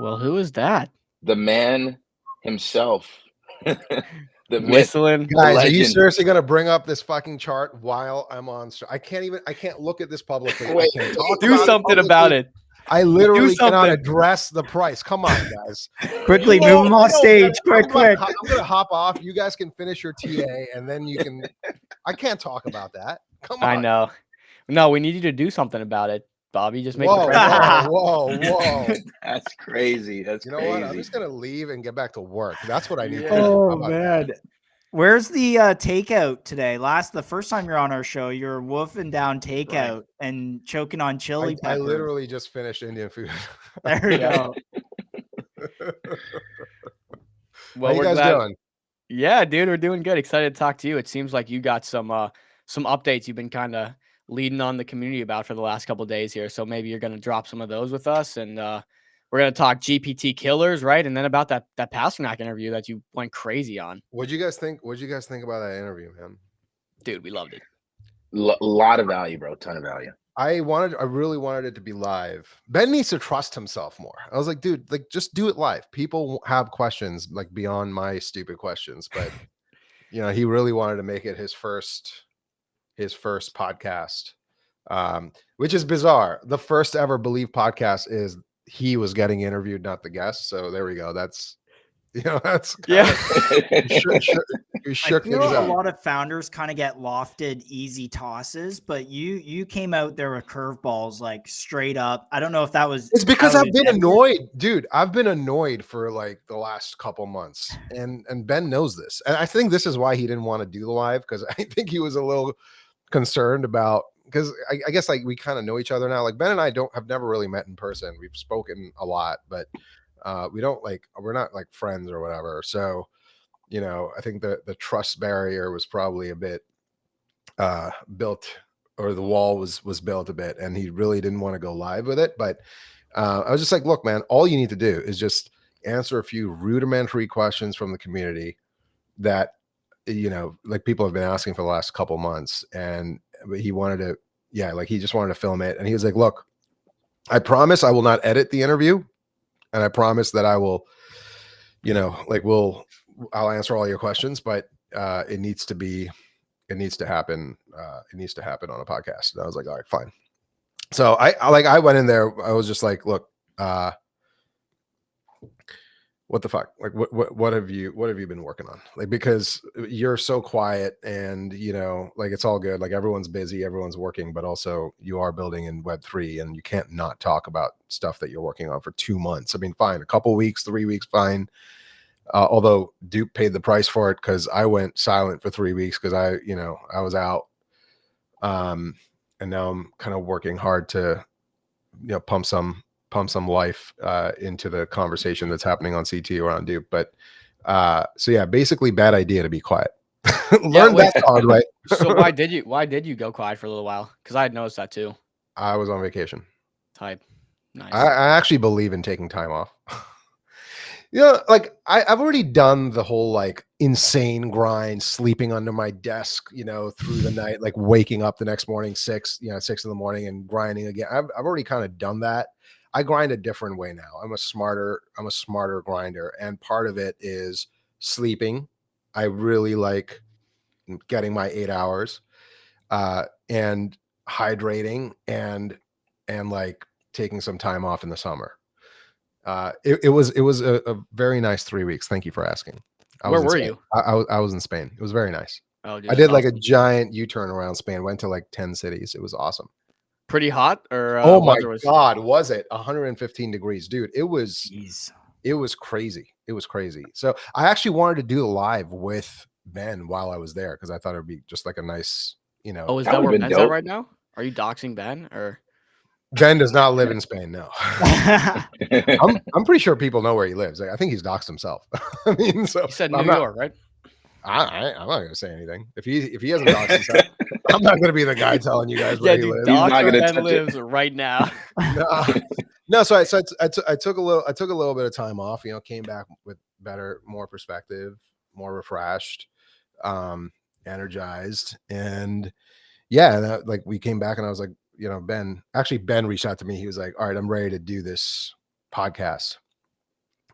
Well, who is that? The man himself. The myth, Whistling. the Guys, are you legend. seriously going to bring up this fucking chart while I'm on? I can't look at this publicly. Wait, I can't talk Do about something it about publicly. it. I literally cannot something. address the price. Come on, guys. Quickly move him off stage. Quick. I'm going to hop off. You guys can finish your TA, and then you can. I can't talk about that. Come on. I know. No, we need you to do something about it, Bobby. Just make the Whoa, price. whoa. That's crazy. That's You know crazy. what? I'm just going to leave and get back to work. That's what I need. Yeah. To do. How Oh about man. that? Where's the takeout today? The first time you're on our show, you're wolfing down takeout and choking on chili I pepper. literally just finished Indian food. There we go. How Well, you we're guys glad. doing? Yeah, dude, we're doing good. Excited to talk to you. It seems like you got some updates you've been kind of leading on the community about for the last couple of days here. So maybe you're going to drop some of those with us, and we're going to talk GPT killers, right? And then about that Pasternak interview that you went crazy on. What'd you guys think about that interview, man? Dude, we loved it. Lot of value, bro. Ton of value. I really wanted it to be live. Ben needs to trust himself more. I was like, dude, like just do it live. People have questions like beyond my stupid questions, but he really wanted to make it his first podcast, which is bizarre. The first ever Believe podcast is he was getting interviewed, not the guest. So there we go. That's that's Yeah. you shook I feel things a up. lot of founders kind of get lofted easy tosses, but you came out there with curveballs like straight up. I don't know if that was. It's because how I've been intended. annoyed, dude. I've been annoyed for like the last couple months, and Ben knows this. And I think this is why he didn't want to do the live, because I think he was a little concerned about, because I guess like we kind of know each other now. Like Ben and I have never really met in person. We've spoken a lot, but we're not like friends or whatever. So, I think the trust barrier was probably a bit built, or the wall was built a bit, and he really didn't want to go live with it. But I was just like, look, man, all you need to do is just answer a few rudimentary questions from the community that like people have been asking for the last couple months. And he wanted to, he just wanted to film it. And he was like, look, I promise I will not edit the interview, and I promise that I will, I'll answer all your questions, but it needs to happen. It needs to happen on a podcast. And I was like, all right, fine. So I went in there. I was just like, look, what the fuck? Like, what have you been working on? Like, because you're so quiet, and like it's all good. Like everyone's busy, everyone's working, but also you are building in Web3, and you can't not talk about stuff that you're working on for 2 months. I mean, fine, a couple weeks, 3 weeks, fine. Although Dupe paid the price for it, because I went silent for 3 weeks because I was out. And now I'm kind of working hard to, pump some life into the conversation that's happening on CT around Dupe. But so yeah, basically bad idea to be quiet. Learn that the hard way. So why did you go quiet for a little while? Because I had noticed that too. I was on vacation. Type. Nice. I actually believe in taking time off. Like I've already done the whole like insane grind, sleeping under my desk, through the night, like waking up the next morning 6 in the morning and grinding again. I've already kind of done that. I grind a different way now. I'm a smarter grinder, and part of it is sleeping. I really like getting my 8 hours, and hydrating, and like taking some time off in the summer. It was a very nice 3 weeks. Thank you for asking. Where were you? I was in Spain. It was very nice. Oh, dude, I did like awesome. a giant U-turn around Spain. Went to like 10 cities. It was awesome. Pretty hot, or oh my god, was it 115 degrees, dude? It was crazy. It was crazy. So I actually wanted to do a live with Ben while I was there, because I thought it'd be just like a nice, Oh, is That that where would've Ben's been at dope. right now? Are you doxing Ben, or? Ben does not live in Spain. No. I'm pretty sure people know where he lives. I think he's doxed himself. I mean, so You said New York, right? I'm not going to say anything. If he hasn't doxed himself, I'm not going to be the guy telling you guys where he lives. Dox not where gonna Ben touch lives right now. No. So I took a little bit of time off. Came back with more perspective, more refreshed, energized, and like we came back, and I was like, Ben reached out to me. He was like, all right, I'm ready to do this podcast.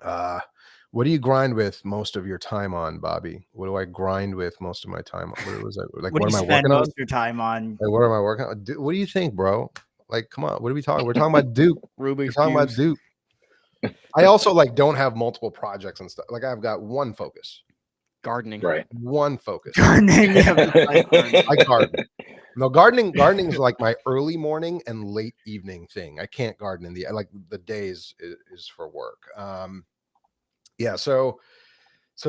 What do you grind with most of your time on, Bobby? What do I grind with most of my time on? What was that? Like, What what do am you I spend working on? most of your time on? Like, what am I working on? What do you think, bro? Like, come on. What are we talking? We're talking about Dupe. We're Rubik's talking about cubes. Dupe. I also like don't have multiple projects and stuff. Like, I've got one focus. Gardening. Right. One focus. Gardening. I garden. No, gardening is like my early morning and late evening thing. I can't garden in the like the days is for work. Yeah, so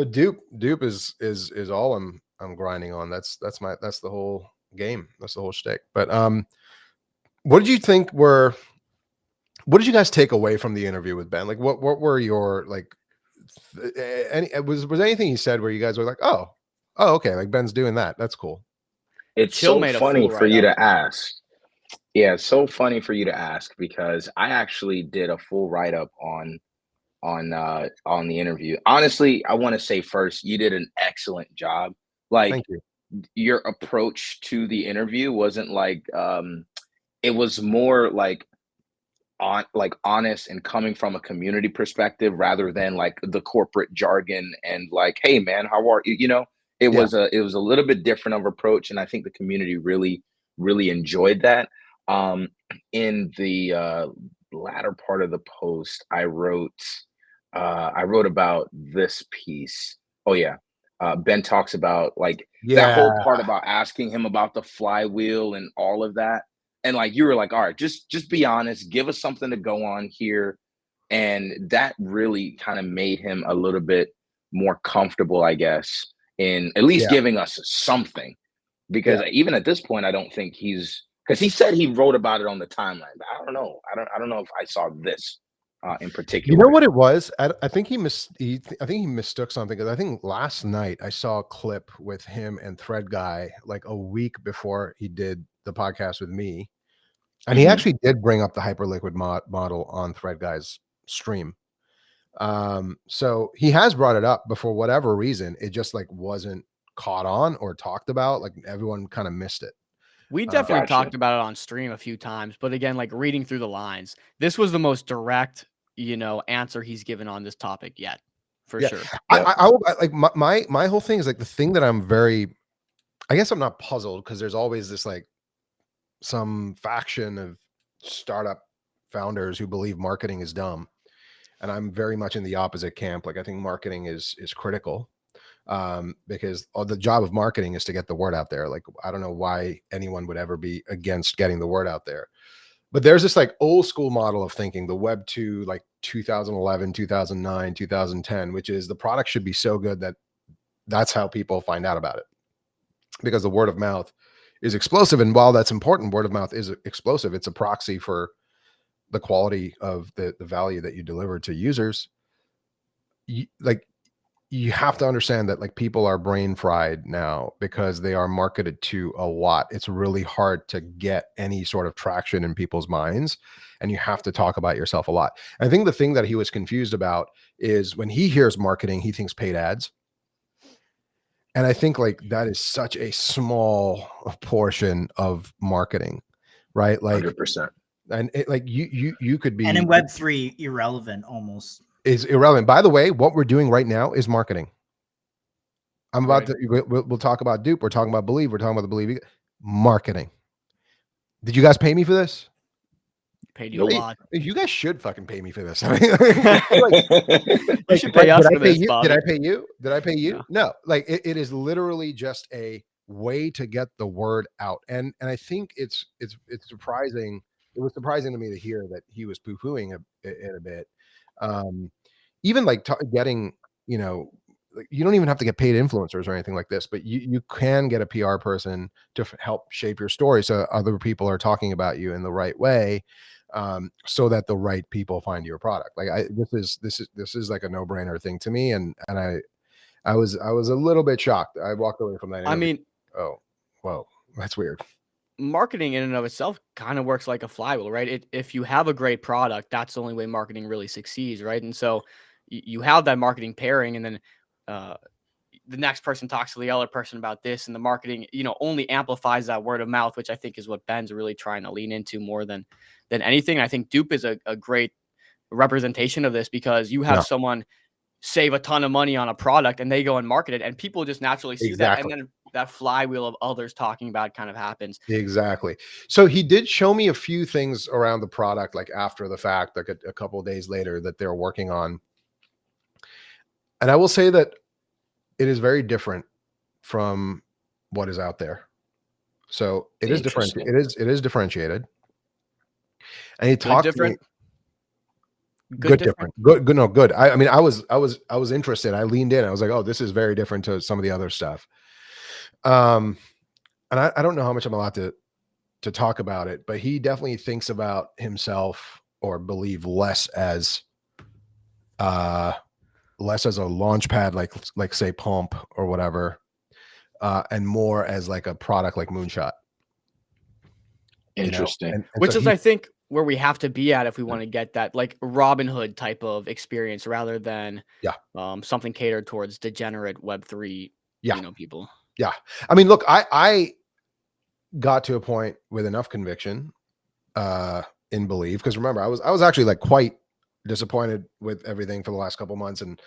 Dupe is all I'm grinding on. That's the whole game. That's the whole shtick. But what did you think were what did you guys take away from the interview with Ben? Like what were your like any was anything he said where you guys were like, oh, okay, like Ben's doing that. That's cool. It's Chill so made a funny full for you write-up. to ask. Yeah, it's so funny for you to ask because I actually did a full write-up on the interview. Honestly, I want to say first, you did an excellent job. Like Thank you. your approach to the interview wasn't like it was more like honest and coming from a community perspective rather than like the corporate jargon and like, hey man, how are you? You know, Yeah. it was a little bit different of approach, and I think the community really enjoyed that. Um, in the latter part of the post, I wrote about this piece. Oh yeah. Ben talks about like that Yeah. whole part about asking him about the flywheel and all of that, and like you were like, all right, just be honest, give us something to go on here. And that really kind of made him a little bit more comfortable, I guess, in at least Yeah. giving us something. Yeah. Because even at this point, I don't think he's because he said he wrote about it on the timeline, but I don't know. I don't know if I saw this in You know particular. what it was? I think I think he mistook something because I think last night I saw a clip with him and Thread Guy like a week before he did the podcast with me, and he Mhm. actually did bring up the hyperliquid model on Thread Guy's stream. So he has brought it up, but for whatever reason, it just like wasn't caught on or talked about. Like everyone kind of missed it. We definitely Gotcha. talked about it on stream a few times, but again, like reading through the lines, this was the most direct, answer he's given on this topic yet, for Yeah, sure. Yep. like my whole thing is like the thing that I'm very, I guess I'm not puzzled because there's always this like some faction of startup founders who believe marketing is dumb, and I'm very much in the opposite camp. Like I think marketing is critical, because the job of marketing is to get the word out there. Like I don't know why anyone would ever be against getting the word out there. But there's this like old school model of thinking, the web 2, like 2011, 2009, 2010, which is the product should be so good that that's how people find out about it, because the word of mouth is explosive. And while that's important, word of mouth is explosive. It's a proxy for the quality of the value that you deliver to users. Like you have to understand that like people are brain fried now because they are marketed to a lot. It's really hard to get any sort of traction in people's minds, and you have to talk about yourself a lot. I think the thing that he was confused about is when he hears marketing, he thinks paid ads. And I think like that is such a small portion of marketing, right? Like, 100%. and it, like you could And in be Web3, irrelevant almost. is irrelevant. By the way, what we're doing right now is marketing. I'm about Right. to. We'll talk about Dupe. We're talking about Believe. We're talking about the Believe marketing. Did you guys pay me for this? Paid you a Nope. Hey, lot. you guys should fucking pay me for this. I mean, like, Should pay did us I for pay this, you? Did Bobby. I pay you? Did I pay you? No. No. Like it is literally just a way to get the word out, and I think it's surprising. It was surprising to me to hear that he was poo pooing it a bit. Even like getting, you know, like you don't even have to get paid influencers or anything like this, but you can get a PR person to help shape your story so other people are talking about you in the right way, so that the right people find your product. Like this is like a no brainer thing to me, and I was a little bit shocked. I walked away from that I interview. mean, Oh, whoa, that's weird. marketing in and of itself kind of works like a flywheel, right? If you have a great product, that's the only way marketing really succeeds, right? And so you have that marketing pairing, and then uh, the next person talks to the other person about this, and the marketing, only amplifies that word of mouth, which I think is what Ben's really trying to lean into more than anything. I think Dupe is a great representation of this, because you have No, someone save a ton of money on a product and they go and market it and people just naturally see that, and exactly. then that flywheel of others talking about it kind of happens. Exactly. So he did show me a few things around the product, like after the fact, like a couple of days later, that they're working on. And I will say that it is very different from what is out there. So it is different. Interesting. It is differentiated. And he Good talked to me. different. Good Good different. different. Good, no, good. I mean, I was interested. I leaned in. I was like, oh, this is very different to some of the other stuff. And I don't know how much I'm allowed to talk about it, but he definitely thinks about himself, or believe, less as a launch pad, like say Pump or whatever, and more as like a product like Moonshot. Interesting. And Which so is, I think, where we have to be at if we want to get that like Robin Hood type of experience, rather than Yeah. Something catered towards degenerate Web3, Yeah. people. Yeah. I mean, look, I got to a point with enough conviction in Believe, because remember, I was actually like quite disappointed with everything for the last couple months, and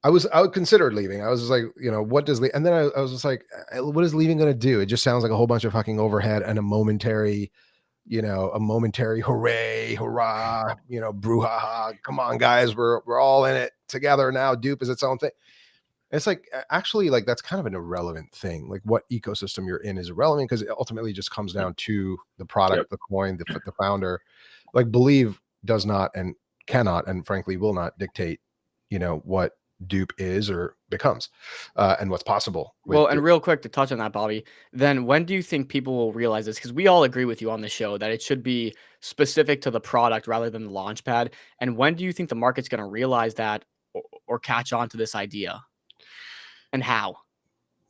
I would consider leaving. I was just like, what does and then I was just like, what is leaving going to do? It just sounds like a whole bunch of fucking overhead and a momentary hooray, hurrah, brouhaha. Come on, guys, we're all in it together now. Dupe is its own thing. It's like, actually, like, that's kind of an irrelevant thing. Like, what ecosystem you're in is irrelevant, because it ultimately just comes down to the product, Yep. the coin, the founder. Like, Believe does not and cannot, and frankly will not, dictate, what Dupe is or becomes, and what's possible with Well, and Dupe. real quick to touch on that, Bobby, then when do you think people will realize this? Because we all agree with you on the show that it should be specific to the product rather than the launch pad. And when do you think the market's going to realize that, or catch on to this idea? And how?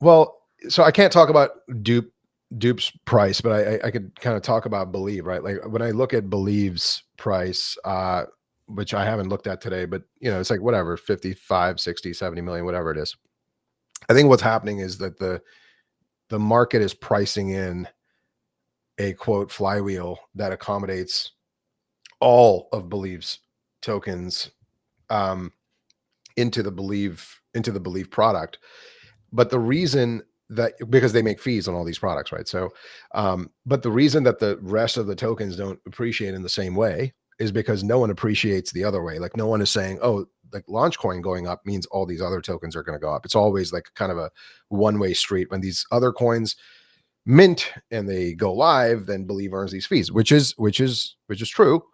Well, so I can't talk about Dupe's price, but I could kind of talk about Believe, right? Like, when I look at Believe's price, which I haven't looked at today, but it's like whatever, 55, 60, 70 million, whatever it is. I think what's happening is that the market is pricing in a quote flywheel that accommodates all of Believe's tokens into the Believe product. But the reason that, because they make fees on all these products, right? So, but the reason that the rest of the tokens don't appreciate in the same way is because no one appreciates the other way. Like, no one is saying, oh, like launch coin going up means all these other tokens are going to go up. It's always like kind of a one-way street. When these other coins mint and they go live, then Believe earns these fees, which is true.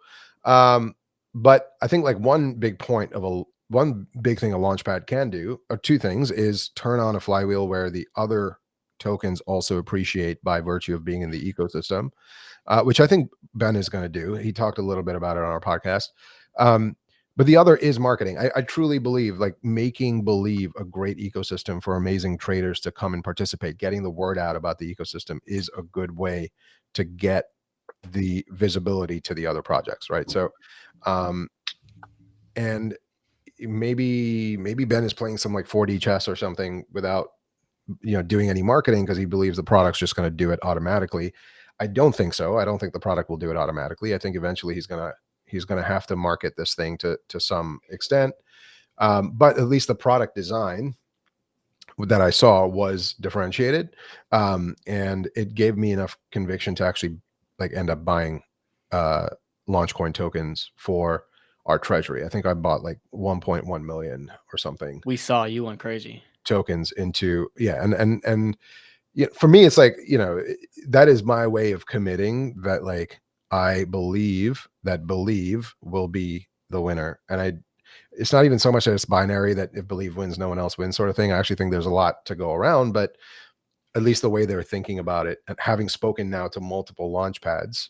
But I think like one big thing a launchpad can do, or two things, is turn on a flywheel where the other tokens also appreciate by virtue of being in the ecosystem, which I think Ben is going to do. He talked a little bit about it on our podcast. But the other is marketing. I truly believe, like, making Believe a great ecosystem for amazing traders to come and participate, getting the word out about the ecosystem is a good way to get the visibility to the other projects, right? So, and maybe Ben is playing some like 4D chess or something without doing any marketing, because he believes the product's just going to do it automatically. I don't think so. I don't think the product will do it automatically. I think eventually he's going to have to market this thing to some extent. But at least the product design that I saw was differentiated, and it gave me enough conviction to actually like end up buying Launchcoin tokens for our treasury. I think I bought like 1.1 million or something. We saw you went crazy. Tokens into, yeah, and for me, it's like, that is my way of committing that, like, I believe that Believe will be the winner. And it's not even so much that it's binary, that if Believe wins, no one else wins sort of thing. I actually think there's a lot to go around, but at least the way they're thinking about it, and having spoken now to multiple launch pads,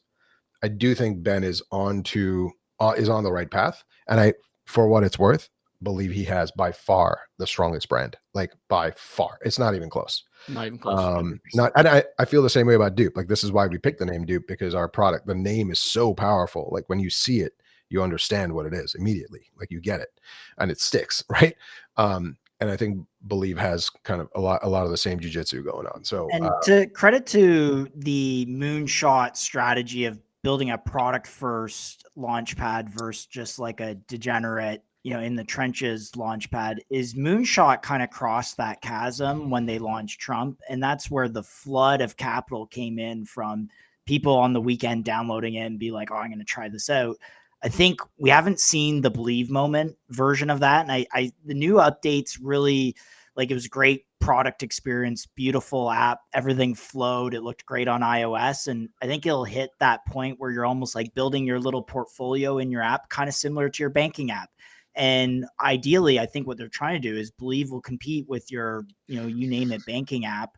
I do think Ben is on the right path. And for what it's worth, believe he has by far the strongest brand, like by far. It's not even close. Not even close. And I feel the same way about Dupe. Like, this is why we picked the name Dupe, because our product, the name is so powerful. Like, when you see it, you understand what it is immediately. Like, you get it and it sticks, right? And I think Believe has kind of a lot of the same jujitsu going on. So, and to credit to the moonshot strategy of building a product first launch pad versus just like a degenerate, in the trenches launch pad, is Moonshot kind of crossed that chasm when they launched Trump. And that's where the flood of capital came in from people on the weekend downloading it and be like, oh, I'm going to try this out. I think we haven't seen the Believe moment version of that. And the new updates really, like, it was a great product experience, beautiful app, everything flowed. It looked great on iOS. And I think it'll hit that point where you're almost like building your little portfolio in your app, kind of similar to your banking app. And ideally, I think what they're trying to do is Believe will compete with your, you name it, banking app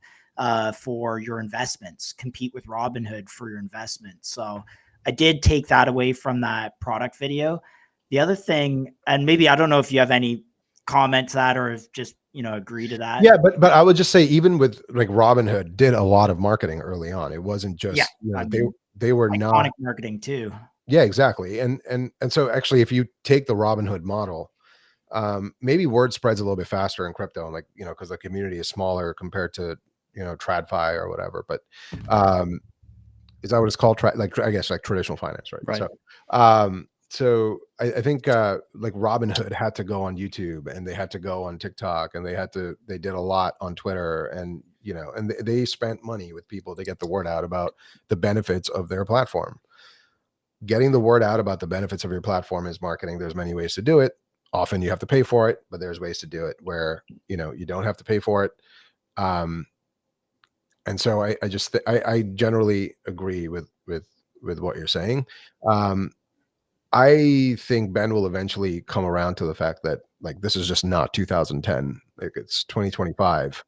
for your investments, compete with Robinhood for your investments. So I did take that away from that product video. The other thing, and maybe I don't know if you have any comment to that or if just, agree to that. Yeah, but I would just say, even with like Robinhood did a lot of marketing early on. It wasn't just, they were not marketing too. Yeah, exactly. And so actually, if you take the Robinhood model, maybe word spreads a little bit faster in crypto, and like, because the community is smaller compared to, TradFi or whatever. But is that what it's called? I guess like traditional finance, right? Right. So I think like Robinhood had to go on YouTube, and they had to go on TikTok, and they did a lot on Twitter, and and they spent money with people to get the word out about the benefits of their platform. Getting the word out about the benefits of your platform is marketing. There's many ways to do it. Often you have to pay for it, but there's ways to do it where you don't have to pay for it. And so I generally agree with what you're saying. I think Ben will eventually come around to the fact that, like, this is just not 2010. Like, it's 2025.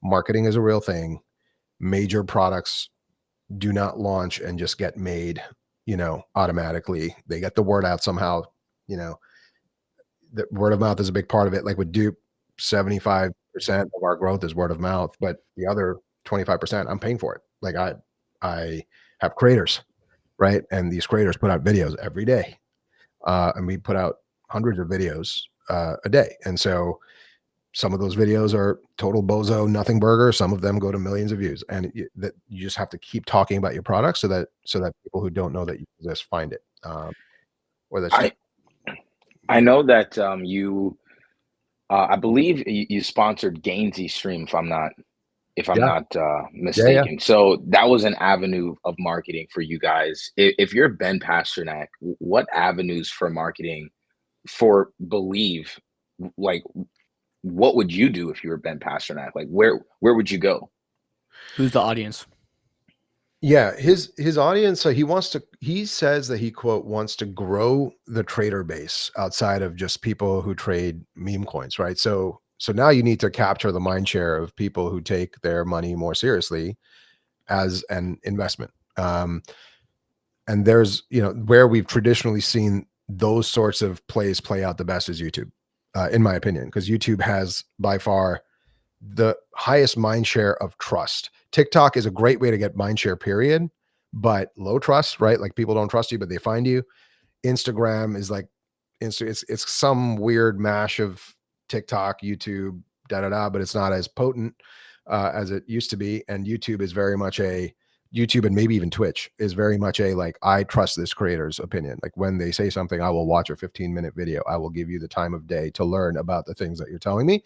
Marketing is a real thing. Major products do not launch and just get made, automatically. They get the word out somehow. The word of mouth is a big part of it. Like with Dupe, 75% of our growth is word of mouth, but the other 25%, I'm paying for it. Like I have creators, right? And these creators put out videos every day. And we put out hundreds of videos a day. And so some of those videos are total bozo, nothing burger. Some of them go to millions of views, and that you just have to keep talking about your product so that people who don't know that you exist find it. Or that's I know that you, I believe you sponsored Gainsey Stream, if I'm not mistaken. So that was an avenue of marketing for you guys. If you're Ben Pasternak, what avenues for marketing for Believe, like, what would you do if you were Ben Pasternak? Like, where would you go? Who's the audience? Yeah, his audience. So he says that he, quote, wants to grow the trader base outside of just people who trade meme coins, right? So now you need to capture the mind share of people who take their money more seriously as an investment. And there's, where we've traditionally seen those sorts of plays play out the best is YouTube, in my opinion, because YouTube has by far the highest mind share of trust. TikTok is a great way to get mind share, period, but low trust, right? Like, people don't trust you, but they find you. Instagram is like, it's some weird mash of TikTok, YouTube, but it's not as potent as it used to be. And YouTube is very much YouTube, and maybe even Twitch is very much like, I trust this creator's opinion. Like, when they say something, I will watch a 15-minute video. I will give you the time of day to learn about the things that you're telling me.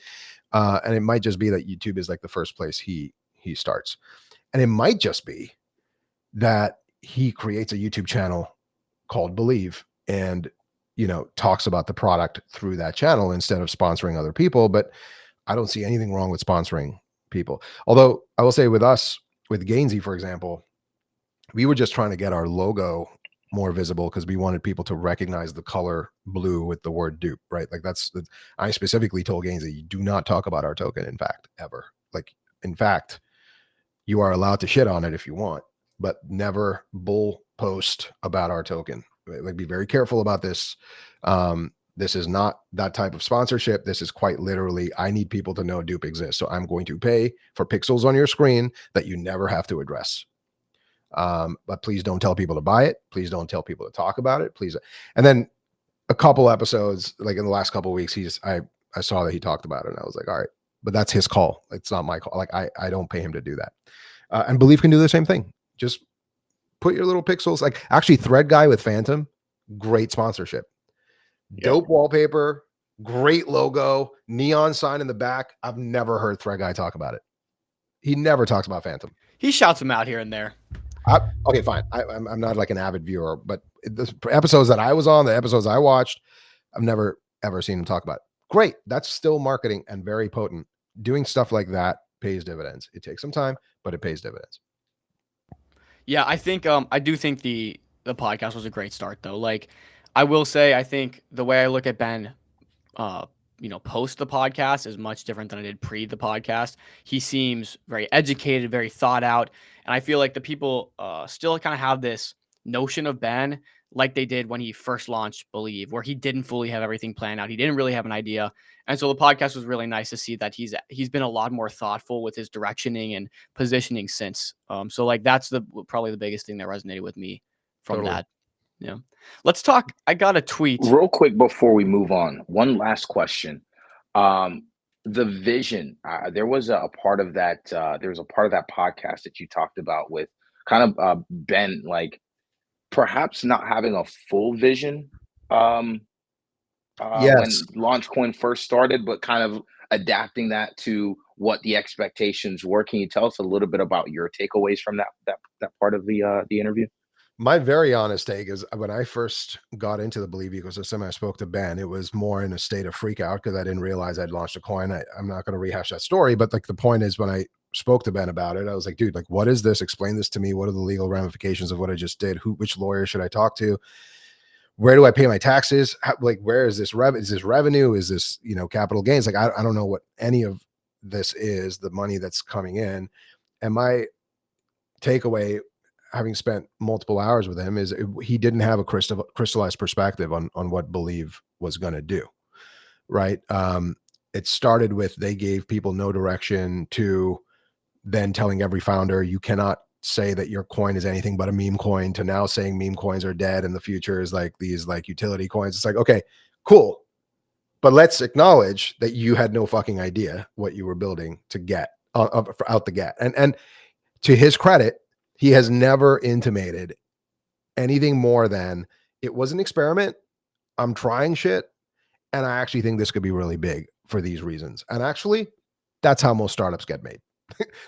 And it might just be that YouTube is like the first place he starts. And it might just be that he creates a YouTube channel called Believe and, talks about the product through that channel instead of sponsoring other people. But I don't see anything wrong with sponsoring people. Although I will say, with us, with Gainsey, for example, we were just trying to get our logo more visible because we wanted people to recognize the color blue with the word Dupe, right? Like, I specifically told Gainsey, you do not talk about our token, in fact, ever. Like, in fact, you are allowed to shit on it if you want, but never bull post about our token. Like, be very careful about this. This is not that type of sponsorship. This is quite literally, I need people to know Dupe exists. So I'm going to pay for pixels on your screen that you never have to address. But please don't tell people to buy it. Please don't tell people to talk about it. Please. And then a couple episodes, like in the last couple of weeks, I saw that he talked about it, and I was like, all right, but that's his call. It's not my call. Like, I don't pay him to do that. And Believe can do the same thing. Just put your little pixels. Like actually, Thread Guy with Phantom, great sponsorship. Dope wallpaper, great logo, neon sign in the back. I've never heard Thread Guy talk about it. He never talks about Phantom. He shouts them out here and there. Okay, fine. I'm not like an avid viewer, but the episodes that I was on, the episodes I watched, I've never ever seen him talk about it. Great. That's still marketing and very potent. Doing stuff like that pays dividends. It takes some time, but it pays dividends. Yeah, I think I do think the podcast was a great start though. Like I will say I think the way I look at Ben post the podcast is much different than I did pre the podcast. He seems very educated, very thought out, and I feel like the people still kind of have this notion of Ben like they did when he first launched Believe, where he didn't fully have everything planned out. He didn't really have an idea, and so the podcast was really nice to see that he's been a lot more thoughtful with his directioning and positioning since. So like that's probably the biggest thing that resonated with me from that. Yeah. Let's talk. I got a tweet. Real quick before we move on, one last question. The vision. There was a part of that. There was a part of that podcast that you talked about with kind of Ben, like perhaps not having a full vision when LaunchCoin first started, but kind of adapting that to what the expectations were. Can you tell us a little bit about your takeaways from that part of the interview? My very honest take is when I first got into the Believe ecosystem, I spoke to Ben. It was more in a state of freak out because I didn't realize I'd launched a coin. I'm not going to rehash that story, but like the point is when I spoke to Ben about it, I was like, dude, like, what is this? Explain this to me. What are the legal ramifications of what I just did? Which lawyer should I talk to? Where do I pay my taxes? Like, where is this revenue? Is this revenue? Is this, capital gains? Like, I don't know what any of this is, the money that's coming in. And my takeaway, having spent multiple hours with him, is he didn't have a crystallized perspective on what Believe was going to do. Right. It started with, they gave people no direction, to then telling every founder, you cannot say that your coin is anything but a meme coin, to now saying meme coins are dead and the future is like these like utility coins. It's like, okay, cool. But let's acknowledge that you had no fucking idea what you were building to get out the gate. And to his credit, he has never intimated anything more than, it was an experiment. I'm trying shit. And I actually think this could be really big for these reasons. And actually, that's how most startups get made.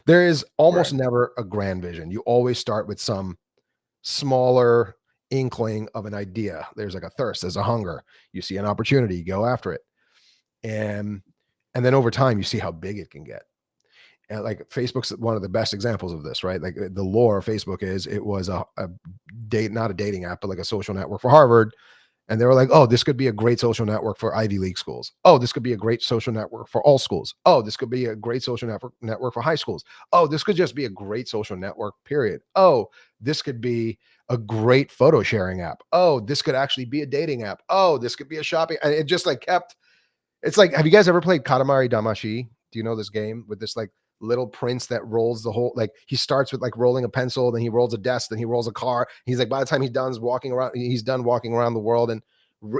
There is almost never a grand vision. You always start with some smaller inkling of an idea. There's like a thirst, there's a hunger. You see an opportunity, you go after it. And then over time, you see how big it can get. And like Facebook's one of the best examples of this, right? Like the lore of Facebook is, it was not a dating app, but like a social network for Harvard. And they were like, oh, this could be a great social network for Ivy League schools. Oh, this could be a great social network for all schools. Oh, this could be a great social network for high schools. Oh, this could just be a great social network, period. Oh, this could be a great photo sharing app. Oh, this could actually be a dating app. Oh, this could be a shopping. And it just like kept, it's like, have you guys ever played Katamari Damacy? Do you know this game with this like little prince that rolls the whole, like he starts with like rolling a pencil, then he rolls a desk, then he rolls a car. He's like, by the time he's done walking around the world, and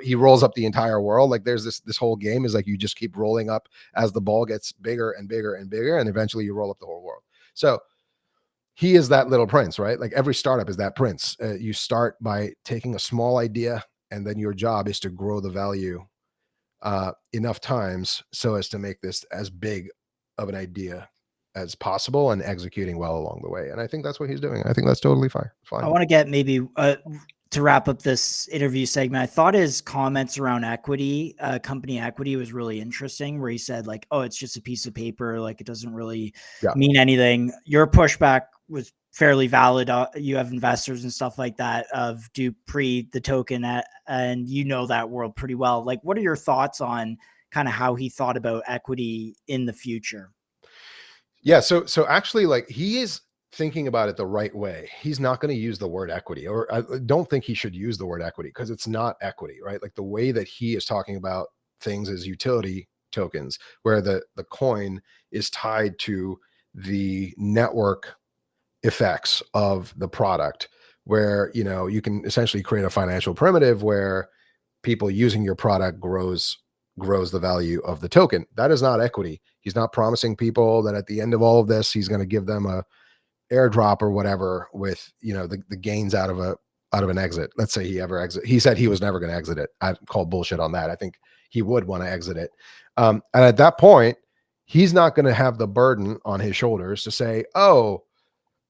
he rolls up the entire world. Like there's this whole game is like, you just keep rolling up as the ball gets bigger and bigger and bigger, and eventually you roll up the whole world. So he is that little prince, right? Like every startup is that prince. You start by taking a small idea, and then your job is to grow the value enough times so as to make this as big of an idea as possible, and executing well along the way. And I think that's what he's doing. I think that's totally fine. I want to get maybe to wrap up this interview segment. I thought his comments around equity, company equity, was really interesting, where he said like, oh, it's just a piece of paper. Like it doesn't really mean anything. Your pushback was fairly valid. You have investors and stuff like that of Dupe pre the token, and you know that world pretty well. Like, what are your thoughts on kind of how he thought about equity in the future? Yeah. So actually, like, he is thinking about it the right way. He's not going to use the word equity, or I don't think he should use the word equity, because it's not equity, right? Like the way that he is talking about things is utility tokens, where the coin is tied to the network effects of the product, where, you know, you can essentially create a financial primitive where people using your product grows the value of the token. That is not equity. He's not promising people that at the end of all of this, he's going to give them a airdrop or whatever with, you know, the gains out of an exit. Let's say he ever exit. He said he was never going to exit it. I call bullshit on that. I think he would want to exit it. And at that point, he's not going to have the burden on his shoulders to say, oh,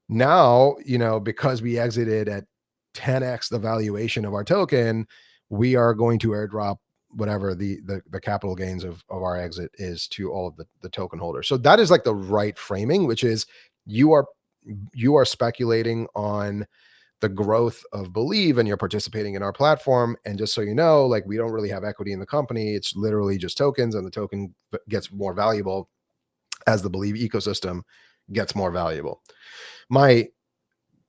now, you know, because we exited at 10x the valuation of our token, we are going to airdrop whatever the capital gains of our exit is to all of the token holders. So that is like the right framing, which is you are speculating on the growth of Believe and you're participating in our platform. And just so you know, like, we don't really have equity in the company. It's literally just tokens, and the token gets more valuable as the Believe ecosystem gets more valuable. My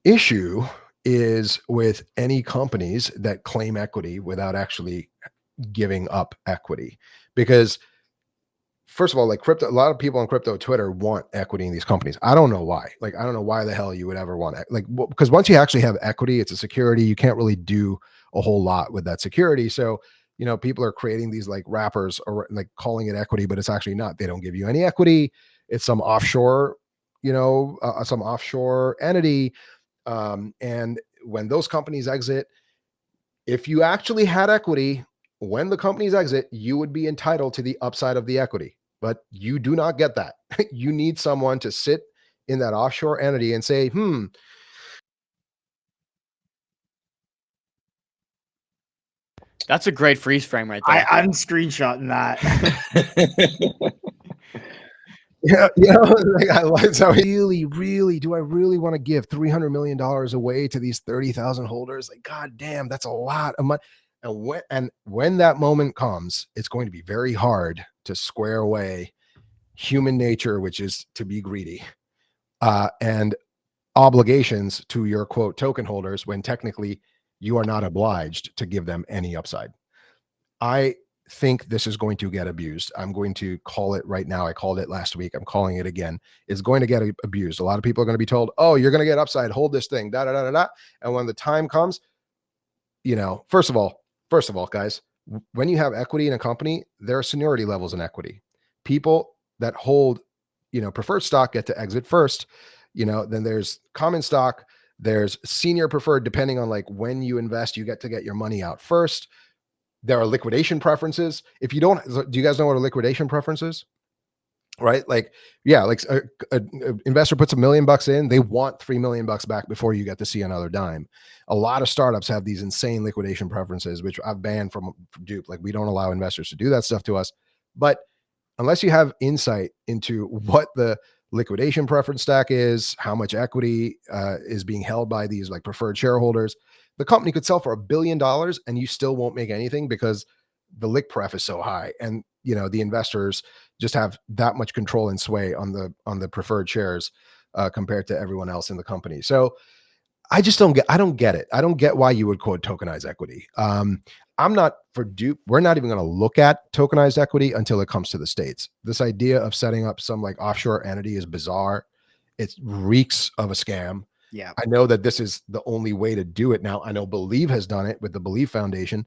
issue is with any companies that claim equity without actually giving up equity, because first of all, like crypto, a lot of people on crypto Twitter want equity in these companies. I don't know why. Like, I don't know why the hell you would ever want it. Like, because once you actually have equity, it's a security. You can't really do a whole lot with that security. So, you know, people are creating these like wrappers or like calling it equity, but it's actually not. They don't give you any equity. It's some offshore, you know, some offshore entity. And when those companies exit, if you actually had equity, when the companies exit, you would be entitled to the upside of the equity, but you do not get that. You need someone to sit in that offshore entity and say, That's a great freeze frame right there. I'm screenshotting that. yeah, you know, like, I like how really, do I really want to give $300 million away to these 30,000 holders? Like, God damn, that's a lot of money. And when that moment comes, it's going to be very hard to square away human nature, which is to be greedy, and obligations to your quote token holders, when technically you are not obliged to give them any upside. I think this is going to get abused. I'm going to call it right now. I called it last week. I'm calling it again. It's going to get abused. A lot of people are going to be told, oh, you're going to get upside, hold this thing, da da da da da. And when the time comes, you know, first of all, guys, when you have equity in a company, there are seniority levels in equity. People that hold, you know, preferred stock get to exit first. You know, then there's common stock, there's senior preferred, depending on like when you invest, you get to get your money out first. There are liquidation preferences. If you don't, do you guys know what a liquidation preference is? Right? Like, yeah, like a investor puts $1 million in, they want $3 million back before you get to see another dime. A lot of startups have these insane liquidation preferences, which I've banned from Dupe. Like, we don't allow investors to do that stuff to us. But unless you have insight into what the liquidation preference stack is, how much equity is being held by these like preferred shareholders, the company could sell for $1 billion and you still won't make anything because the lick pref is so high. And, you know, the investors just have that much control and sway on the preferred shares compared to everyone else in the company. So I just don't get it. I don't get why you would quote tokenize equity. I'm not for Dupe. We're not even going to look at tokenized equity until it comes to the States. This idea of setting up some like offshore entity is bizarre. It reeks of a scam. Yeah. I know that this is the only way to do it now. I know Believe has done it with the Believe Foundation,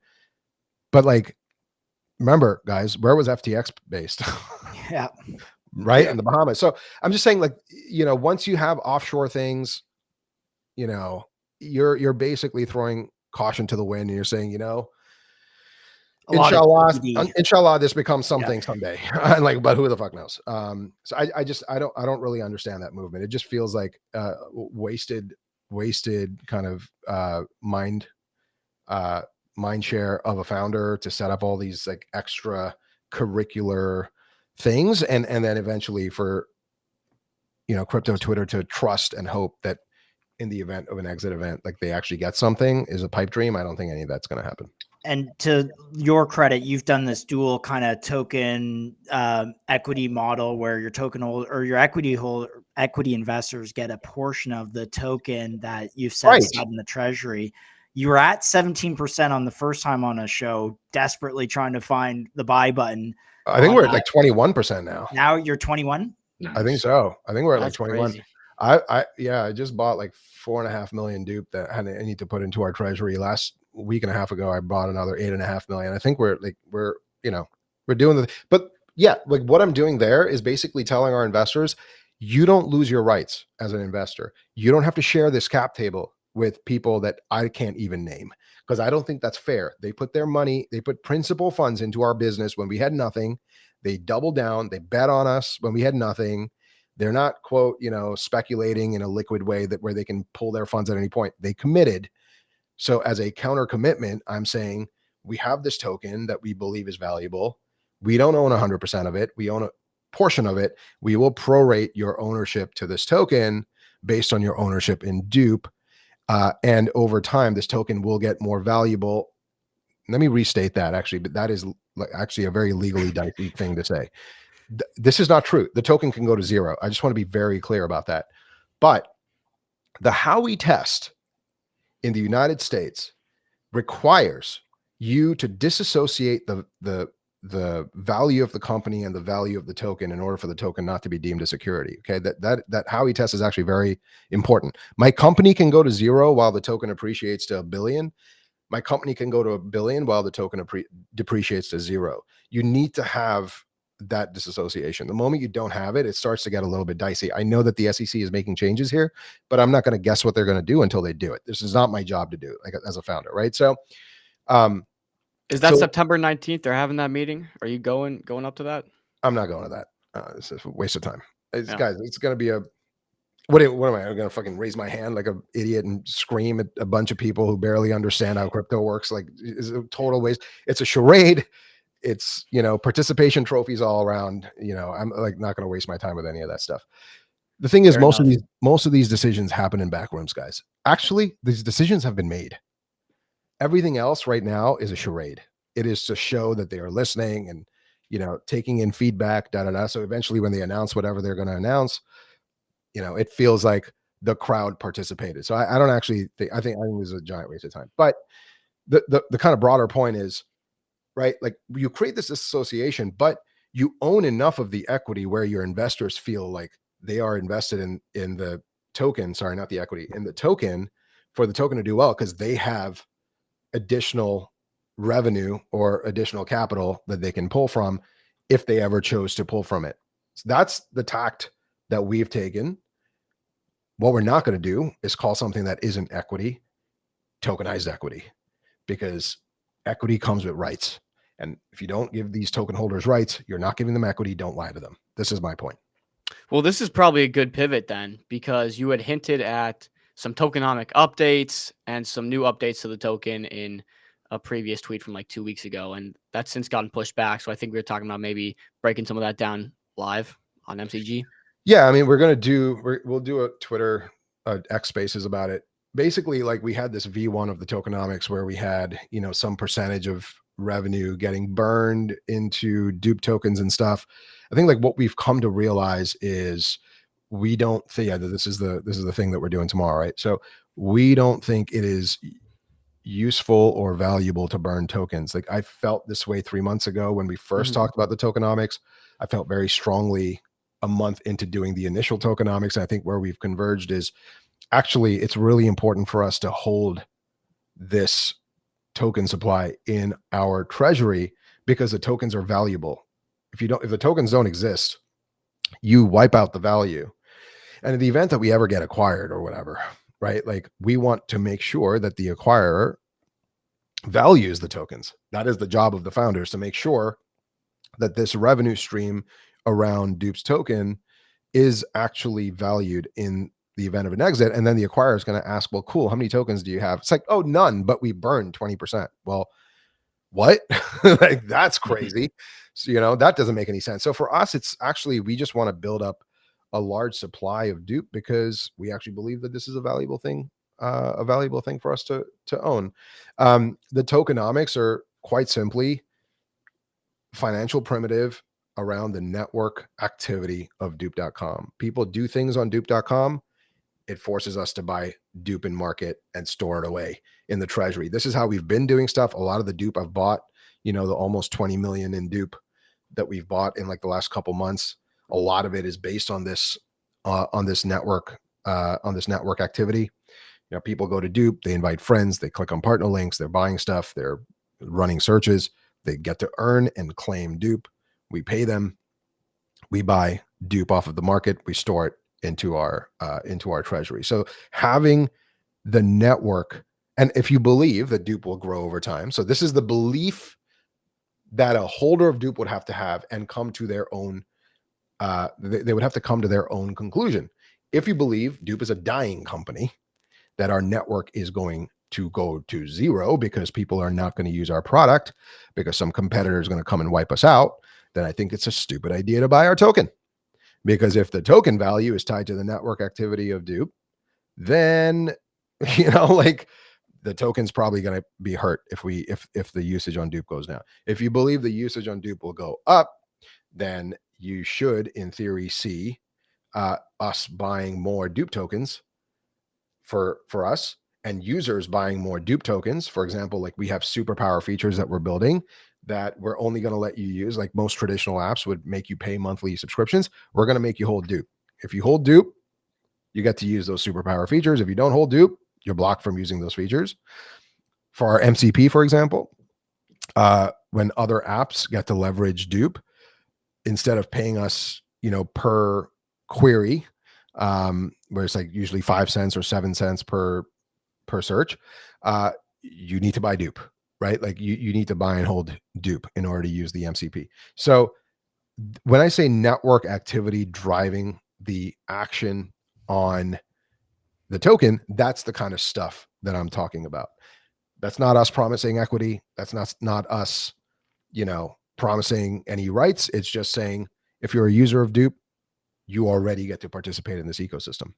but like, remember, guys, where was FTX based? Yeah. Right? In the Bahamas. So I'm just saying, like, you know, once you have offshore things, you know, you're basically throwing caution to the wind, and you're saying, you know, inshallah, this becomes something someday. And like, but who the fuck knows? So I don't really understand that movement. It just feels like wasted kind of mind share of a founder to set up all these like extra curricular things, and then eventually for, you know, crypto Twitter to trust and hope that in the event of an exit event, like they actually get something, is a pipe dream. I don't think any of that's going to happen. And to your credit, you've done this dual kind of token equity model where your token holder or your equity investors get a portion of the token that you've set aside in the treasury. You were at 17% on the first time on a show, desperately trying to find the buy button. I think we're at like 21% now. Now you're 21? Nice. I think so. I think we're at That's like 21. Crazy. I just bought like 4.5 million Dupe that I need to put into our treasury. Last week and a half ago, I bought another 8.5 million. I think we're you know, we're doing but yeah, like what I'm doing there is basically telling our investors, you don't lose your rights as an investor. You don't have to share this cap table with people that I can't even name, because I don't think that's fair. They put their money, they put principal funds into our business when we had nothing. They doubled down, they bet on us when we had nothing. They're not, quote, speculating in a liquid way that where they can pull their funds at any point. They committed. So as a counter commitment, I'm saying we have this token that we believe is valuable. We don't own 100% of it. We own a portion of it. We will prorate your ownership to this token based on your ownership in Dupe. And over time, this token will get more valuable. Let me restate that actually, but that is actually a very legally dicey thing to say. This is not true. The token can go to zero. I just want to be very clear about that. But the Howey test in the United States requires you to disassociate the value of the company and the value of the token in order for the token not to be deemed a security. Okay, that Howey test is actually very important. My company can go to zero while the token appreciates to $1 billion. My company can go to $1 billion while the token depreciates to zero. You need to have that disassociation. The moment you don't have it, it starts to get a little bit dicey. I know that the SEC is making changes here, but I'm not going to guess what they're going to do until they do it. This is not my job to do, like as a founder, right? So, is that September 19th? They're having that meeting. Are you going up to that? I'm not going to that. This is a waste of time. Guys, it's going to be what am I going to fucking raise my hand like an idiot and scream at a bunch of people who barely understand how crypto works? Like, it's a total waste. It's a charade. It's, participation trophies all around. I'm like not going to waste my time with any of that stuff. The thing is, most of these decisions happen in back rooms, guys. Actually, these decisions have been made. Everything else right now is a charade. It is to show that they are listening and, taking in feedback, So eventually when they announce whatever they're going to announce, it feels like the crowd participated. So I don't actually think, I think it was a giant waste of time. But the kind of broader point is, right? Like, you create this association, but you own enough of the equity where your investors feel like they are invested in the token. Sorry, not the equity, in the token, for the token to do well, because they have additional revenue or additional capital that they can pull from if they ever chose to pull from it. So that's the tact that we've taken. What we're not going to do is call something that isn't equity tokenized equity, because equity comes with rights. And if you don't give these token holders rights, you're not giving them equity. Don't lie to them. This is my point. Well, this is probably a good pivot then, because you had hinted at some tokenomic updates and some new updates to the token in a previous tweet from like 2 weeks ago. And that's since gotten pushed back. So I think we were talking about maybe breaking some of that down live on MCG. Yeah. I mean, we'll do a Twitter X Spaces about it. Basically, like, we had this V1 of the tokenomics where we had, some percentage of revenue getting burned into dupe tokens and stuff. I think like what we've come to realize is we don't think, this is the thing that we're doing tomorrow, right? So we don't think it is useful or valuable to burn tokens. Like, I felt this way 3 months ago when we first talked about the tokenomics. I felt very strongly a month into doing the initial tokenomics. And I think where we've converged is, actually, it's really important for us to hold this token supply in our treasury, because the tokens are valuable. If the tokens don't exist, you wipe out the value. And in the event that we ever get acquired or whatever, right? Like, we want to make sure that the acquirer values the tokens. That is the job of the founders, to make sure that this revenue stream around Dupe's token is actually valued in the event of an exit. And then the acquirer is going to ask, well, cool, how many tokens do you have? It's like, oh, none, but we burned 20%. Well, what? Like, that's crazy. So, that doesn't make any sense. So for us, it's actually, we just want to build up a large supply of Dupe, because we actually believe that this is a valuable thing for us to own. The tokenomics are quite simply financial primitive around the network activity of dupe.com. People do things on dupe.com. It forces us to buy Dupe in market and store it away in the treasury. This is how we've been doing stuff. A lot of the Dupe I've bought, the almost 20 million in Dupe that we've bought in like the last couple months, a lot of it is based on this network activity. People go to Dupe, they invite friends, they click on partner links, they're buying stuff, they're running searches, they get to earn and claim Dupe. We pay them, we buy Dupe off of the market, we store it into our treasury. So having the network, and if you believe that Dupe will grow over time, so this is the belief that a holder of Dupe would have to have and come to their own, they would have to come to their own conclusion. If you believe Dupe is a dying company, that our network is going to go to zero because people are not going to use our product because some competitor is going to come and wipe us out, then I think it's a stupid idea to buy our token. Because if the token value is tied to the network activity of Dupe, then, like the token's probably going to be hurt if the usage on Dupe goes down. If you believe the usage on Dupe will go up, then you should, in theory, see us buying more Dupe tokens for us, and users buying more Dupe tokens. For example, like we have superpower features that we're building that we're only going to let you use. Like most traditional apps would make you pay monthly subscriptions. We're going to make you hold Dupe. If you hold Dupe, you get to use those superpower features. If you don't hold Dupe, you're blocked from using those features. For our MCP, for example, when other apps get to leverage Dupe, instead of paying us, per query, where it's like usually 5 cents or 7 cents per search, you need to buy Dupe, right? Like you need to buy and hold Dupe in order to use the MCP. So when I say network activity driving the action on the token, that's the kind of stuff that I'm talking about. That's not us promising equity. That's not us, promising any rights. It's just saying, if you're a user of Dupe, you already get to participate in this ecosystem.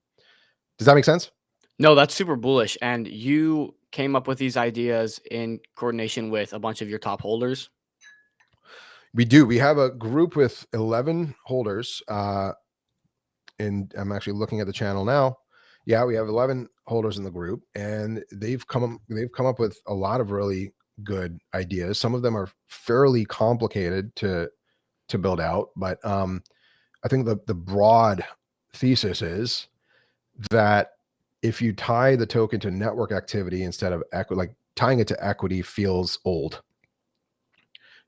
Does that make sense? No, that's super bullish. And you came up with these ideas in coordination with a bunch of your top holders? We do. We have a group with 11 holders. And I'm actually looking at the channel now. Yeah, we have 11 holders in the group, and they've come up with a lot of really good ideas. Some of them are fairly complicated to build out, but I think the broad thesis is that if you tie the token to network activity instead of equity, like tying it to equity feels old.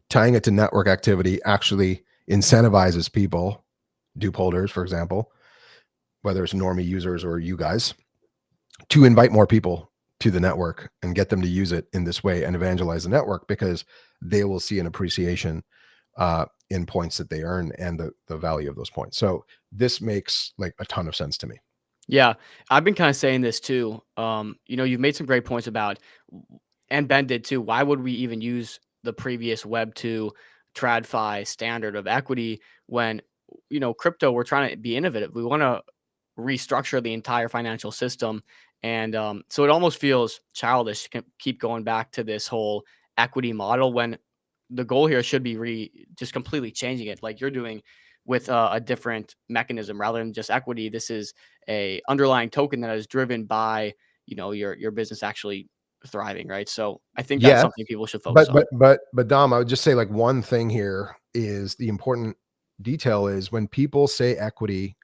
Tying it to network activity actually incentivizes people, Dupe holders, for example, whether it's normie users or you guys, to invite more people to the network and get them to use it in this way and evangelize the network, because they will see an appreciation in points that they earn and the value of those points. So this makes like a ton of sense to me. Yeah, I've been kind of saying this too. You've made some great points about, and Ben did too, why would we even use the previous Web 2 TradFi standard of equity when, crypto, we're trying to be innovative. We want to restructure the entire financial system. And so it almost feels childish to keep going back to this whole equity model when the goal here should be just completely changing it, like you're doing with a different mechanism rather than just equity. This is a underlying token that is driven by, your business actually thriving, right? So I think that's Yeah, something people should focus on. but Dom, I would just say like one thing here is the important detail is when people say equity,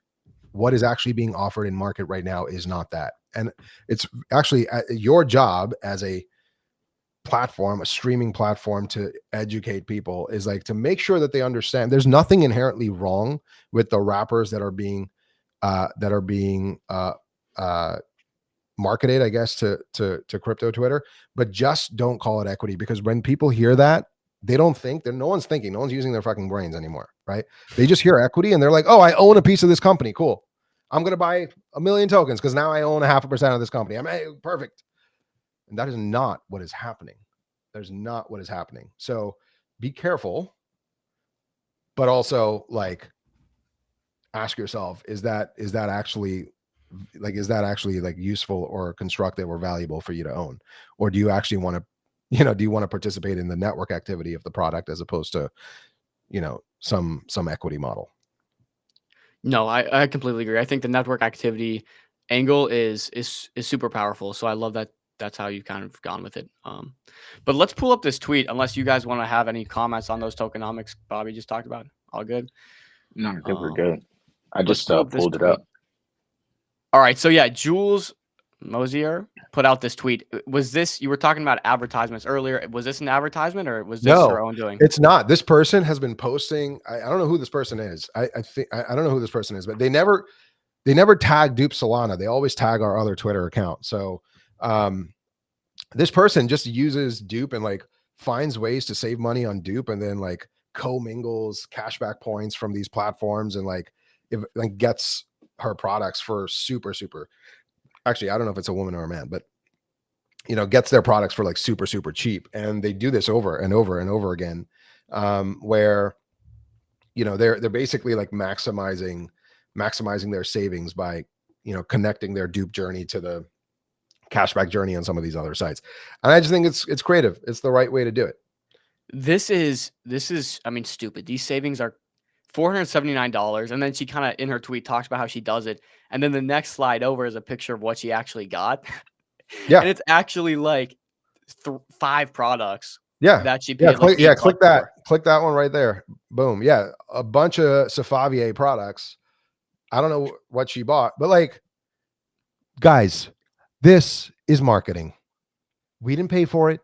what is actually being offered in market right now is not that. And it's actually your job as a platform, a streaming platform, to educate people is like to make sure that they understand there's nothing inherently wrong with the wrappers that are being marketed, I guess, to crypto Twitter, but just don't call it equity, because when people hear that, they don't think that no one's using their fucking brains anymore, right? They just hear equity and they're like, oh, I own a piece of this company. Cool. I'm going to buy 1 million tokens because now I own 0.5% of this company. Perfect. And that is not what is happening. There's not what is happening. So be careful, but also like ask yourself, is that actually like useful or constructive or valuable for you to own? Or do you actually want to, do you want to participate in the network activity of the product as opposed to, some equity model? No, I completely agree. I think the network activity angle is super powerful. So I love that that's how you've kind of gone with it. But let's pull up this tweet, unless you guys want to have any comments on those tokenomics Bobby just talked about. All good? No, I think we're good. I Let's just pull up this pulled it tweet. up. All right. So yeah, Jules Mosier put out this tweet. Was this, you were talking about advertisements earlier? Was this an advertisement or was this your own doing? It's not. This person has been posting. I don't know who this person is. I think I don't know who this person is, but they never. they never tag Dupe Solana. They always tag our other Twitter account. So this person just uses Dupe and like finds ways to save money on Dupe, and then like co-mingles cashback points from these platforms, and like gets her products for super, actually, I don't know if it's a woman or a man, but gets their products for like super, super cheap. And they do this over and over and over again, where they're basically like maximizing their savings by connecting their Dupe journey to the cashback journey on some of these other sites. And I just think it's creative. It's the right way to do it. This is, I mean, stupid. These savings are $479. And then she kind of in her tweet talks about how she does it. And then the next slide over is a picture of what she actually got. Yeah. And it's actually like 5 products. Yeah. That she paid. Click that. For. Click that one right there. Boom. Yeah. A bunch of Safavier products. I don't know what she bought, but like, guys, this is marketing. We didn't pay for it.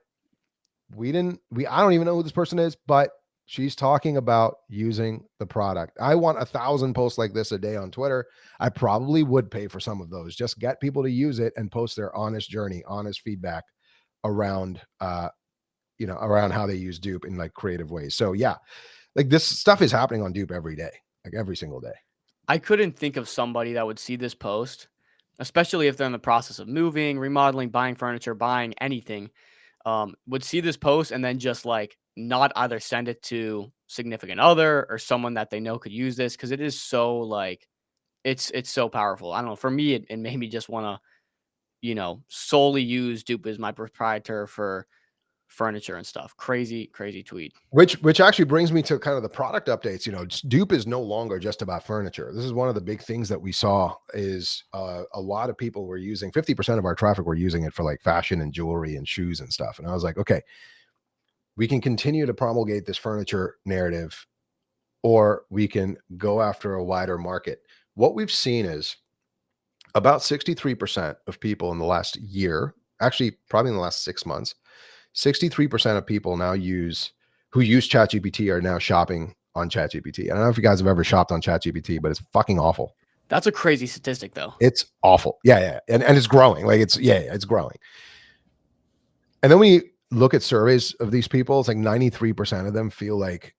I don't even know who this person is, but she's talking about using the product. I want 1,000 posts like this a day on Twitter. I probably would pay for some of those. Just get people to use it and post their honest journey, honest feedback around, around how they use Dupe in like creative ways. So yeah, like this stuff is happening on Dupe every day, like every single day. I couldn't think of somebody that would see this post, especially if they're in the process of moving, remodeling, buying furniture, buying anything, would see this post and then just like not either send it to significant other or someone that they know could use this, because it is so like it's so powerful. I don't know. For me, it made me just want to, solely use Dupe as my proprietor for furniture and stuff. Crazy tweet. Which actually brings me to kind of the product updates. Dupe is no longer just about furniture. This is one of the big things that we saw is a lot of people were using 50% of our traffic were using it for like fashion and jewelry and shoes and stuff. And I was like, okay, we can continue to promulgate this furniture narrative, or we can go after a wider market. What we've seen is about 63% of people in the last year, actually probably in the last 6 months, 63% of people now who use ChatGPT are now shopping on ChatGPT. I don't know if you guys have ever shopped on ChatGPT, but it's fucking awful. That's a crazy statistic though. It's awful. Yeah. And it's growing. Like it's growing. And then we look at surveys of these people, it's like 93% of them feel like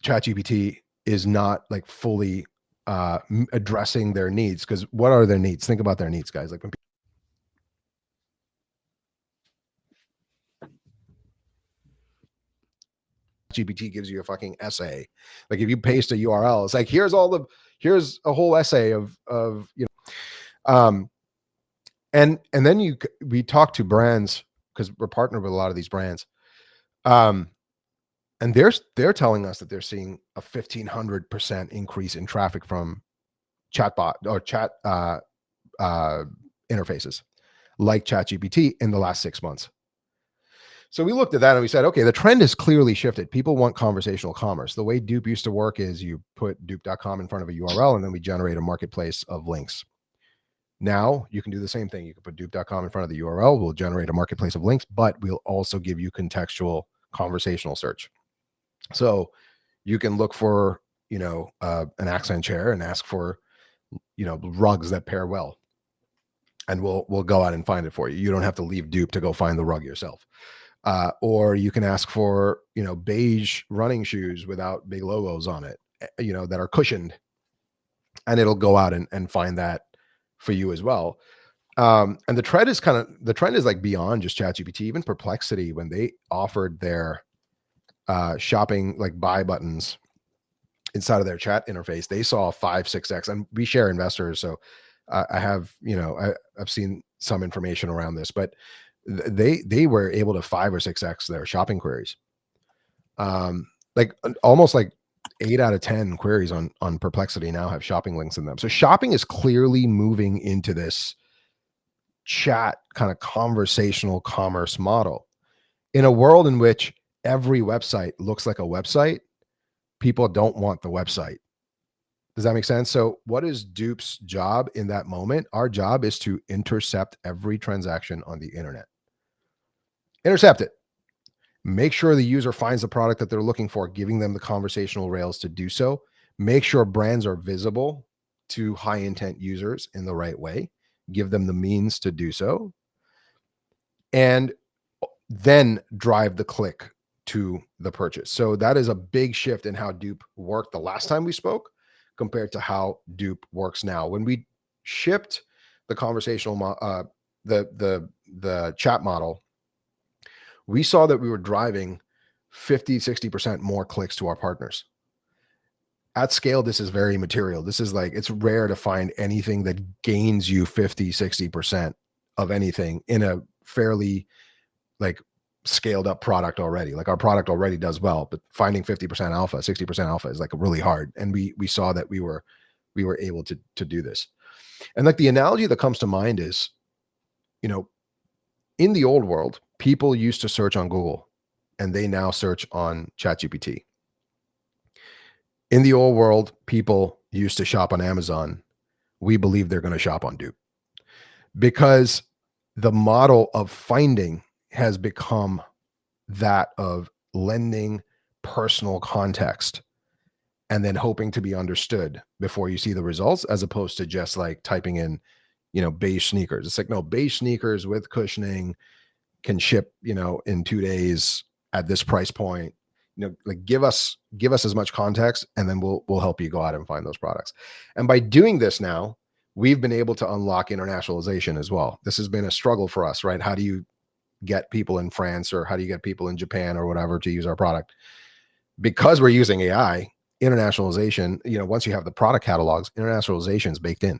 ChatGPT is not like fully addressing their needs. Because what are their needs? Think about their needs, guys. Like when GPT gives you a fucking essay, like if you paste a URL, it's like here's a whole essay of and then we talk to brands because we're partnered with a lot of these brands, and they're telling us that they're seeing a 1,500% increase in traffic from chatbot or chat interfaces like ChatGPT in the last 6 months. So we looked at that and we said, okay, the trend has clearly shifted. People want conversational commerce. The way Dupe used to work is you put dupe.com in front of a URL and then we generate a marketplace of links. Now you can do the same thing. You can put dupe.com in front of the URL. We'll generate a marketplace of links, but we'll also give you contextual conversational search. So you can look for, an accent chair and ask for, rugs that pair well. And we'll go out and find it for you. You don't have to leave Dupe to go find the rug yourself. Or you can ask for, beige running shoes without big logos on it, that are cushioned, and it'll go out and find that for you as well. And the trend is like beyond just ChatGPT. Even Perplexity, when they offered their shopping like buy buttons inside of their chat interface, they saw 5-6x. And we share investors, so I have I've seen some information around this, but they were able to 5 or 6x their shopping queries. Like almost like 8 out of 10 queries on Perplexity now have shopping links in them. So shopping is clearly moving into this chat kind of conversational commerce model. In a world in which every website looks like a website, people don't want the website. Does that make sense? So what is Dupe's job in that moment? Our job is to intercept every transaction on the internet. Intercept it. Make sure the user finds the product that they're looking for, giving them the conversational rails to do so. Make sure brands are visible to high intent users in the right way, give them the means to do so, and then drive the click to the purchase. So that is a big shift in how Dupe worked the last time we spoke compared to how Dupe works now. When we shipped the conversational the chat model, we saw that we were driving 50-60% more clicks to our partners. At scale, this is very material. This is like, it's rare to find anything that gains you 50-60% of anything in a fairly like scaled up product already. Like our product already does well, but finding 50% alpha, 60% alpha is like really hard. And we saw that we were able to do this. And like the analogy that comes to mind is, you know, in the old world, people used to search on Google and they now search on ChatGPT. In the old world, people used to shop on Amazon. We believe they're going to shop on Dupe because the model of finding has become that of lending personal context and then hoping to be understood before you see the results, as opposed to just like typing in, you know, beige sneakers. It's like, no, beige sneakers with cushioning can ship, you know, in 2 days at this price point. You know, like give us as much context, and then we'll help you go out and find those products. And by doing this now, we've been able to unlock internationalization as well. This has been a struggle for us, right? How do you get people in France, or how do you get people in Japan or whatever to use our product? Because we're using AI, internationalization, you know, once you have the product catalogs, internationalization is baked in,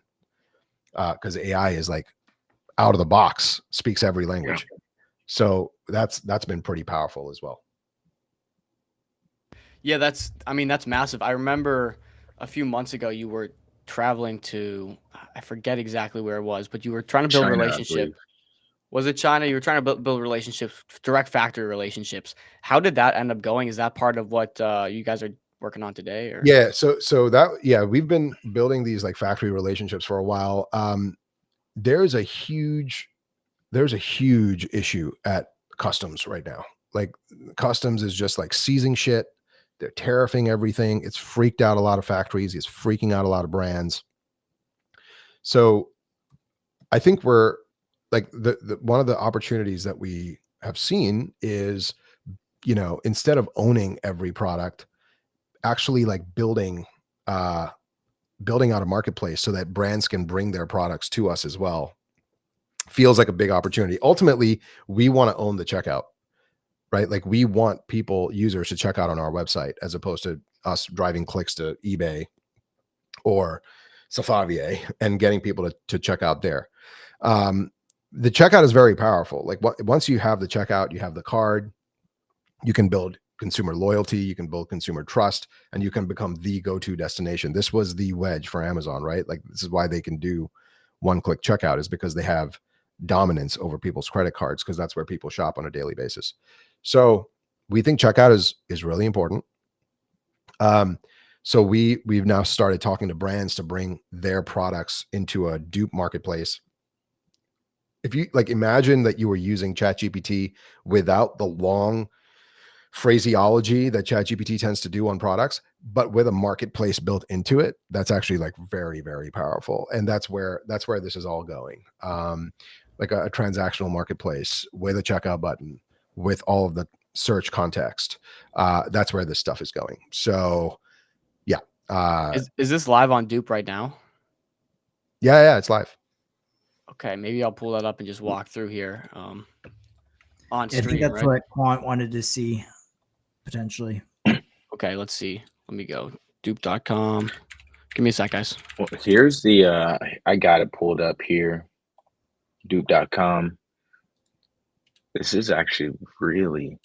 because AI is like out of the box, speaks every language. Yeah. So that's been pretty powerful as well. Yeah, that's massive. I remember a few months ago you were traveling to, I forget exactly where it was, but you were trying to build China, a relationship. Was it China? You were trying to build relationships, direct factory relationships. How did that end up going? Is that part of what you guys are working on today? Or? Yeah, so that, yeah, we've been building these like factory relationships for a while. There's a huge issue at customs right now. Like customs is just like seizing shit. They're tariffing everything. It's freaked out a lot of factories. It's freaking out a lot of brands. So I think we're like the one of the opportunities that we have seen is, you know, instead of owning every product, actually like building out a marketplace so that brands can bring their products to us as well. Feels like a big opportunity. Ultimately, we want to own the checkout, right? Like we want users to check out on our website, as opposed to us driving clicks to eBay or Safavier and getting people to check out there. The checkout is very powerful. Like once you have the checkout, you have the card, you can build consumer loyalty, you can build consumer trust, and you can become the go-to destination. This was the wedge for Amazon, right? Like this is why they can do one-click checkout, is because they have dominance over people's credit cards, because that's where people shop on a daily basis. So we think checkout is really important. So we've now started talking to brands to bring their products into a Dupe marketplace. If you like, imagine that you were using ChatGPT without the long phraseology that ChatGPT tends to do on products, but with a marketplace built into it. That's actually like very, very powerful. And that's where this is all going. Like a transactional marketplace with a checkout button, with all of the search context. That's where this stuff is going. So yeah. Is this live on Dupe right now? Yeah, it's live. Okay, maybe I'll pull that up and just walk through here on stream. I think that's right? what Quant wanted to see, potentially. Okay, let's see. Let me go. Dupe.com. Give me a sec, guys. Well, here's the I got it pulled up here. Dupe.com. This is actually really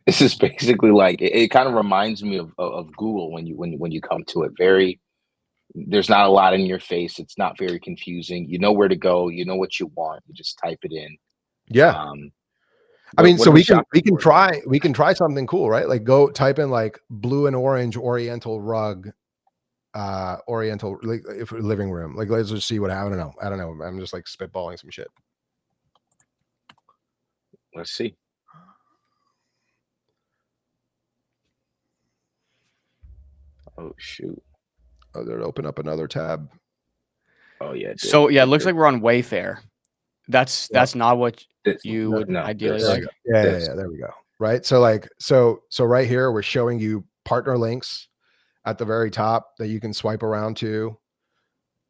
this is basically like it kind of reminds me of Google when you come to it. There's not a lot in your face. It's not very confusing. You know where to go. You know what you want. You just type it in. Yeah. I mean, so we can try something cool, right? Like go type in like blue and orange Oriental rug, Oriental like if living room. Like let's just see what happens. I don't know. I'm just like spitballing some shit. Let's see. Oh shoot. Oh, did it open up another tab? Oh yeah. So yeah, it looks like we're on Wayfair. That's not what This, you no, would no, ideally this. There we like. go. Yeah, This. yeah, there we go. Right. So like, so right here, we're showing you partner links at the very top that you can swipe around to,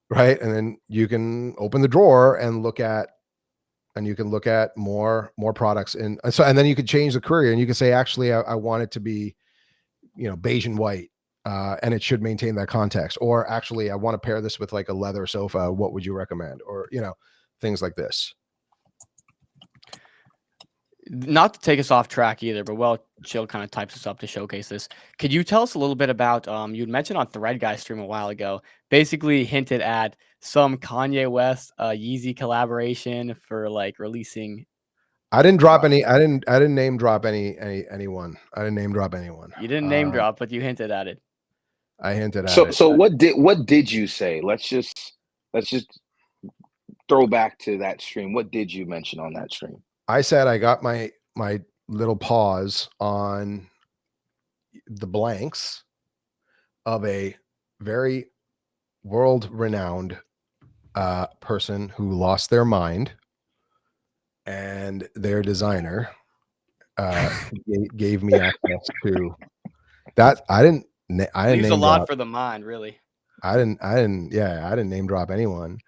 right? And then you can open the drawer and look at, more products. And so, and then you could change the query and you can say, actually, I want it to be, beige and white. And it should maintain that context. Or actually, I want to pair this with like a leather sofa. What would you recommend? Or, things like this. Not to take us off track either, but well, Chill kind of types us up to showcase this. Could you tell us a little bit about you'd mentioned on Thread Guy stream a while ago, basically hinted at some Kanye West Yeezy collaboration for like releasing. I didn't drop any. I didn't name drop anyone. I didn't name drop anyone. You didn't name drop, but you hinted at it. I hinted at So it. so what did you say? Let's just throw back to that stream. What did you mention on that stream? I said I got my little paws on the blanks of a very world-renowned person who lost their mind, and their designer gave me access to that. I didn't Leaves a name lot drop. for the mind, really. I didn't name drop anyone.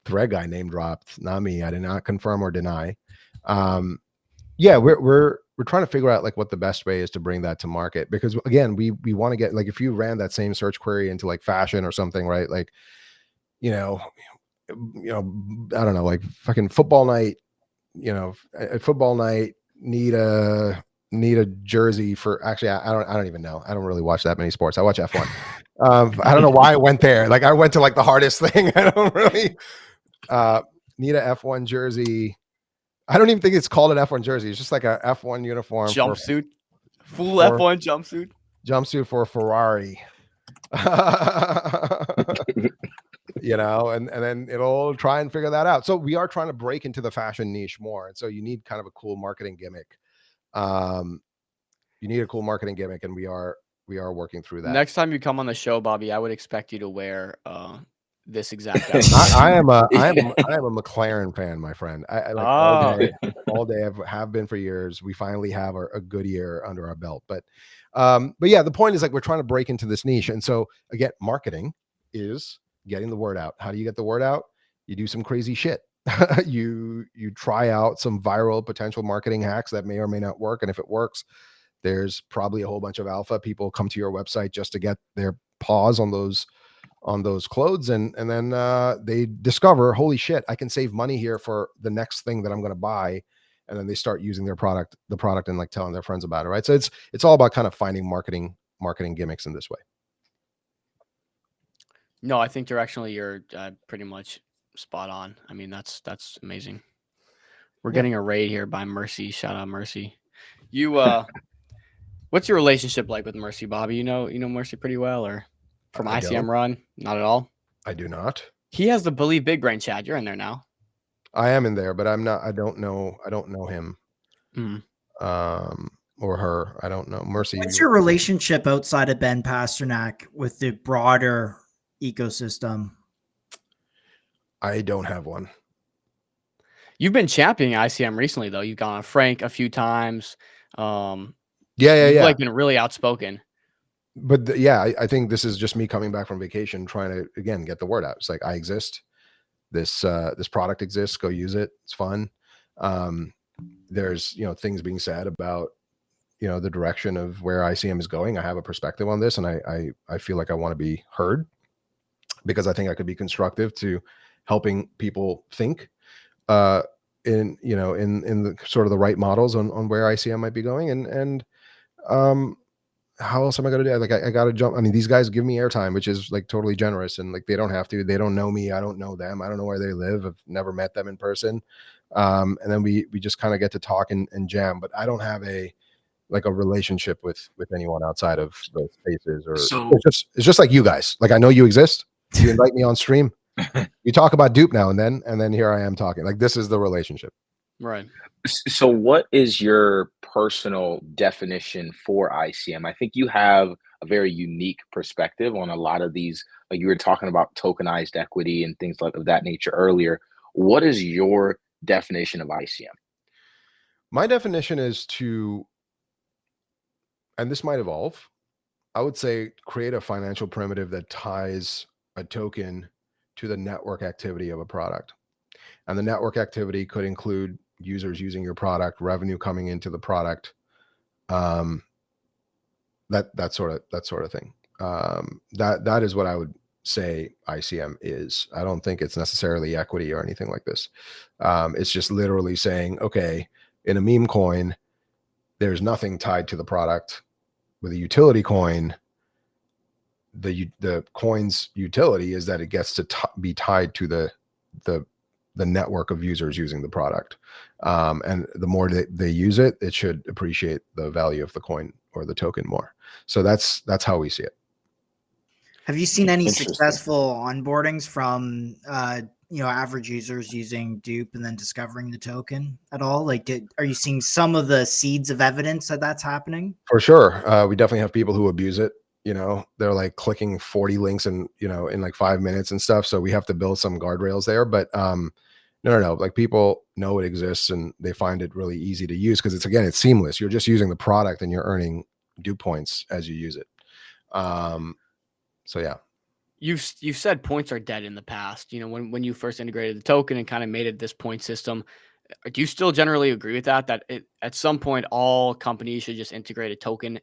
Thread Guy name dropped, not me. I did not confirm or deny. Yeah, we're trying to figure out like what the best way is to bring that to market, because again, we want to get, like, if you ran that same search query into like fashion or something, right? Like, I don't know, like fucking football night, at football night, need a jersey for, actually, I don't even know. I don't really watch that many sports. I watch F1. I don't know why I went there. Like, I went to like the hardest thing. I don't really need a F1 jersey. I don't even think it's called an F1 jersey. It's just like a F1 uniform. Jumpsuit. Full F1 jumpsuit. Jumpsuit for Ferrari. And then it'll try and figure that out. So we are trying to break into the fashion niche more. And so you need kind of a cool marketing gimmick. And we are working through that. Next time you come on the show, Bobby, I would expect you to wear this exact I am a McLaren fan, my friend. I like all day. I have been for years. We finally have a good year under our belt. But yeah, the point is, like, we're trying to break into this niche. And so again, marketing is getting the word out. How do you get the word out? You do some crazy shit. you try out some viral potential marketing hacks that may or may not work. And if it works, there's probably a whole bunch of alpha people come to your website just to get their paws on those clothes, and then they discover, holy shit, I can save money here for the next thing that I'm going to buy, and then they start using the product and like telling their friends about it, right? So it's all about kind of finding marketing gimmicks in this way. No, I think directionally you're pretty much spot on. I mean, that's amazing. We're getting a raid here by Mercy. Shout out Mercy. You what's your relationship like with Mercy, Bobby? You know Mercy pretty well, or from ICM Run? Not at all. I do not. He has the Believe Big Brain chat. You're in there now. I am in there, but I'm not. I don't know him. Or her. I don't know. Mercy. What's your relationship outside of Ben Pasternak with the broader ecosystem? I don't have one. You've been championing ICM recently, though. You've gone on Frank a few times. Yeah. You've like been really outspoken. But I think this is just me coming back from vacation, trying to, again, get the word out. It's like, I exist. This product exists. Go use it. It's fun. There's, things being said about, the direction of where ICM is going. I have a perspective on this, and I feel like I want to be heard, because I think I could be constructive to helping people think in the sort of the right models on where ICM might be going. And how else am I going to do it? Like, I got to jump. I mean, these guys give me airtime, which is like totally generous, and like, they don't have to. They don't know me. I don't know them. I don't know where they live. I've never met them in person. And then we just kind of get to talk and jam. But I don't have a relationship with anyone outside of those spaces. Or so it's just like you guys. Like, I know you exist. You invite me on stream. You talk about Dupe now and then here I am talking. Like, this is the relationship. Right. So what is your personal definition for ICM? I think you have a very unique perspective on a lot of these. Like you were talking about tokenized equity and things like of that nature earlier. What is your definition of ICM? My definition is to, and this might evolve, I would say create a financial primitive that ties a token to the network activity of a product. And the network activity could include users using your product, revenue coming into the product, that sort of thing. That is what I would say ICM is. I don't think it's necessarily equity or anything like this. It's just literally saying, okay, in a meme coin, there's nothing tied to the product. With a utility coin, the coin's utility is that it gets to be tied to the network of users using the product. And the more they use it, it should appreciate the value of the coin or the token more. So that's how we see it. Have you seen any Interesting. successful onboardings from average users using Dupe and then discovering the token at all? Like, are you seeing some of the seeds of evidence that that's happening? For sure. We definitely have people who abuse it. They're like clicking 40 links in like 5 minutes and stuff. So we have to build some guardrails there. But no. Like people know it exists and they find it really easy to use because it's seamless. You're just using the product and you're earning Dupe points as you use it. So yeah. You've said points are dead in the past. When you first integrated the token and kind of made it this point system, do you still generally agree with that? That at some point all companies should just integrate a token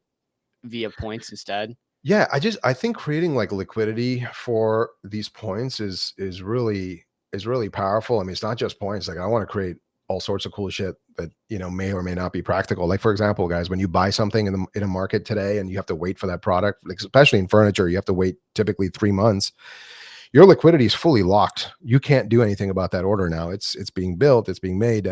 via points instead? Yeah, I think creating like liquidity for these points is really powerful. I mean, it's not just points. Like I want to create all sorts of cool shit that may or may not be practical. Like for example, guys, when you buy something in a market today and you have to wait for that product, like especially in furniture, you have to wait typically 3 months. Your liquidity is fully locked. You can't do anything about that order now. It's being built, it's being made.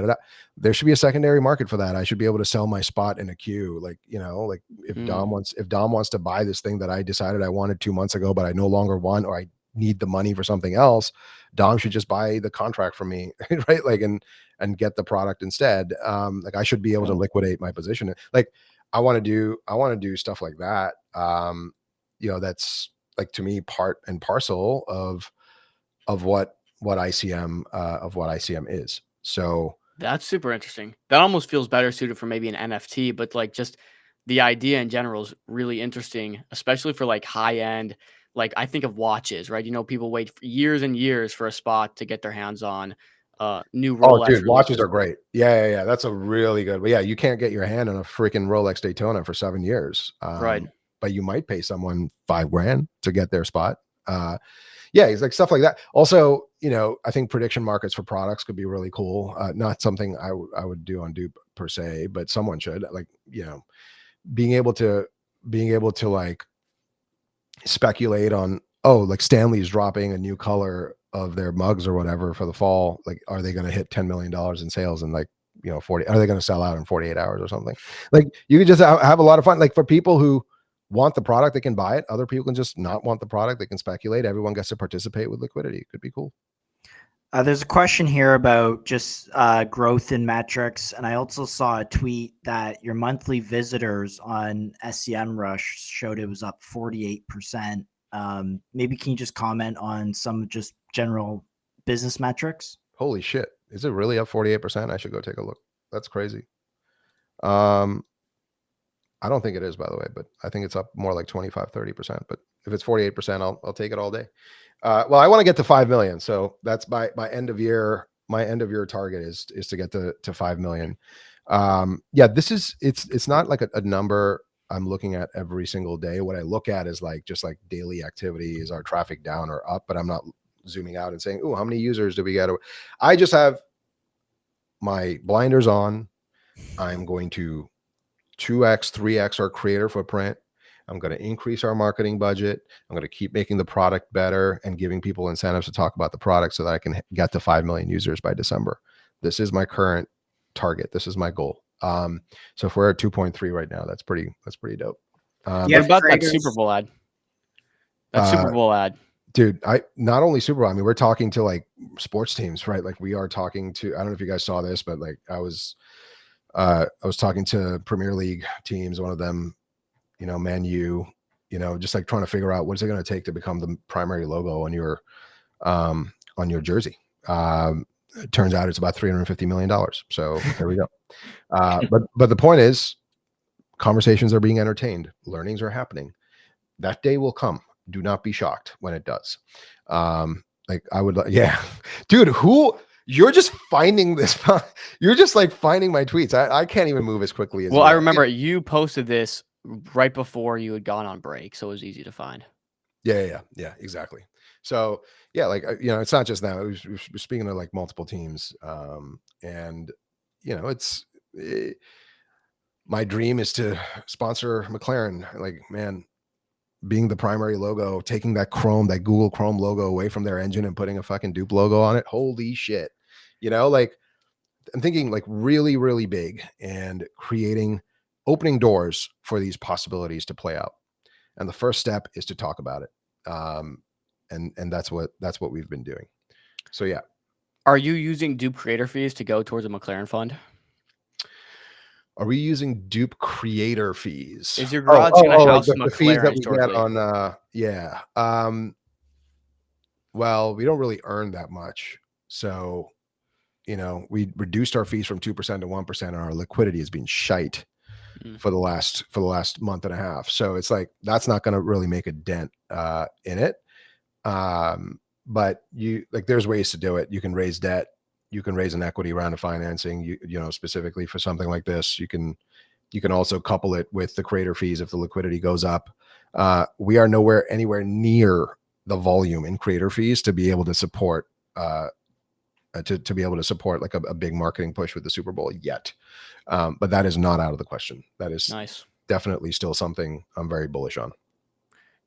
There should be a secondary market for that. I should be able to sell my spot in a queue. Like, like if Dom wants to buy this thing that I decided I wanted 2 months ago, but I no longer want, or I need the money for something else, Dom should just buy the contract from me, right? Like, and get the product instead. Like I should be able to liquidate my position. Like I want to do stuff like that. That's like to me part and parcel of what ICM is. So that's super interesting. That almost feels better suited for maybe an NFT, but like just the idea in general is really interesting, especially for like high end. Like I think of watches, right? People wait for years and years for a spot to get their hands on new Rolex dude, watches releases. are great. Yeah. That's a really good. But yeah, you can't get your hand on a freaking Rolex Daytona for 7 years. Right. But you might pay someone $5,000 to get their spot. Yeah, it's like stuff like that. Also, I think prediction markets for products could be really cool. Not something I would do on Dupe per se, but someone should. Like, being able to like speculate on, like Stanley's dropping a new color of their mugs or whatever for the fall. Like, are they going to hit $10 million in sales in like 40? Are they going to sell out in 48 hours or something? Like, you could just have a lot of fun. Like for people who want the product, they can buy it. Other people can just not want the product. They can speculate. Everyone gets to participate with liquidity. It could be cool. There's a question here about just growth in metrics. And I also saw a tweet that your monthly visitors on SCM Rush showed it was up 48%. Maybe can you just comment on some just general business metrics? Holy shit. Is it really up 48%? I should go take a look. That's crazy. I don't think it is, by the way, but I think it's up more like 25, 30%. But if it's 48%, I'll take it all day. Well, I want to get to 5 million. So that's my end of year. My end of year target is to get to 5 million. Yeah, it's not like a number I'm looking at every single day. What I look at is like just like daily activity. Is our traffic down or up? But I'm not zooming out and saying, oh, how many users do we get? I just have my blinders on. I'm going to 2x, 3x our creator footprint. I'm going to increase our marketing budget. I'm going to keep making the product better and giving people incentives to talk about the product so that I can get to 5 million users by December. This is my current target. This is my goal. So if we're at 2.3 right now, that's pretty dope. What about that Super Bowl ad? That Super Bowl ad. Dude, not only Super Bowl, I mean, we're talking to like sports teams, right? Like we are talking to, I don't know if you guys saw this, but like I was talking to Premier League teams, one of them, Man U, you know, just like trying to figure out what's it going to take to become the primary logo on your jersey. It turns out it's about $350 million. So there we go. But the point is, conversations are being entertained, learnings are happening. That day will come. Do not be shocked when it does. Like I would, yeah, dude, you're just finding this. You're just like finding my tweets. I can't even move as quickly as Well, you I are. remember you posted this right before you had gone on break, so it was easy to find. Yeah, exactly. So yeah, like you know, it's not just now. We're speaking to like multiple teams, and you know, my dream is to sponsor McLaren. Like, man, being the primary logo, taking that Google Chrome logo away from their engine and putting a fucking Dupe logo on it. Holy shit. You know, like I'm thinking like really, really big and opening doors for these possibilities to play out. And the first step is to talk about it. And that's what we've been doing. So yeah. Are you using Dupe creator fees to go towards a McLaren fund? Are we using Dupe creator fees? Is your garage gonna like house the fees that McLaren we shortly? get on yeah. Well, we don't really earn that much. So, you know, we reduced our fees from 2% to 1%, and our liquidity has been shite for the last month and a half. So it's like that's not going to really make a dent in it. But there's ways to do it. You can raise debt, you can raise an equity round of financing, you know, specifically for something like this. You can also couple it with the creator fees if the liquidity goes up. We are anywhere near the volume in creator fees to be able to support to be able to support like a big marketing push with the Super Bowl yet. But that is not out of the question. That is nice. Definitely still something I'm very bullish on.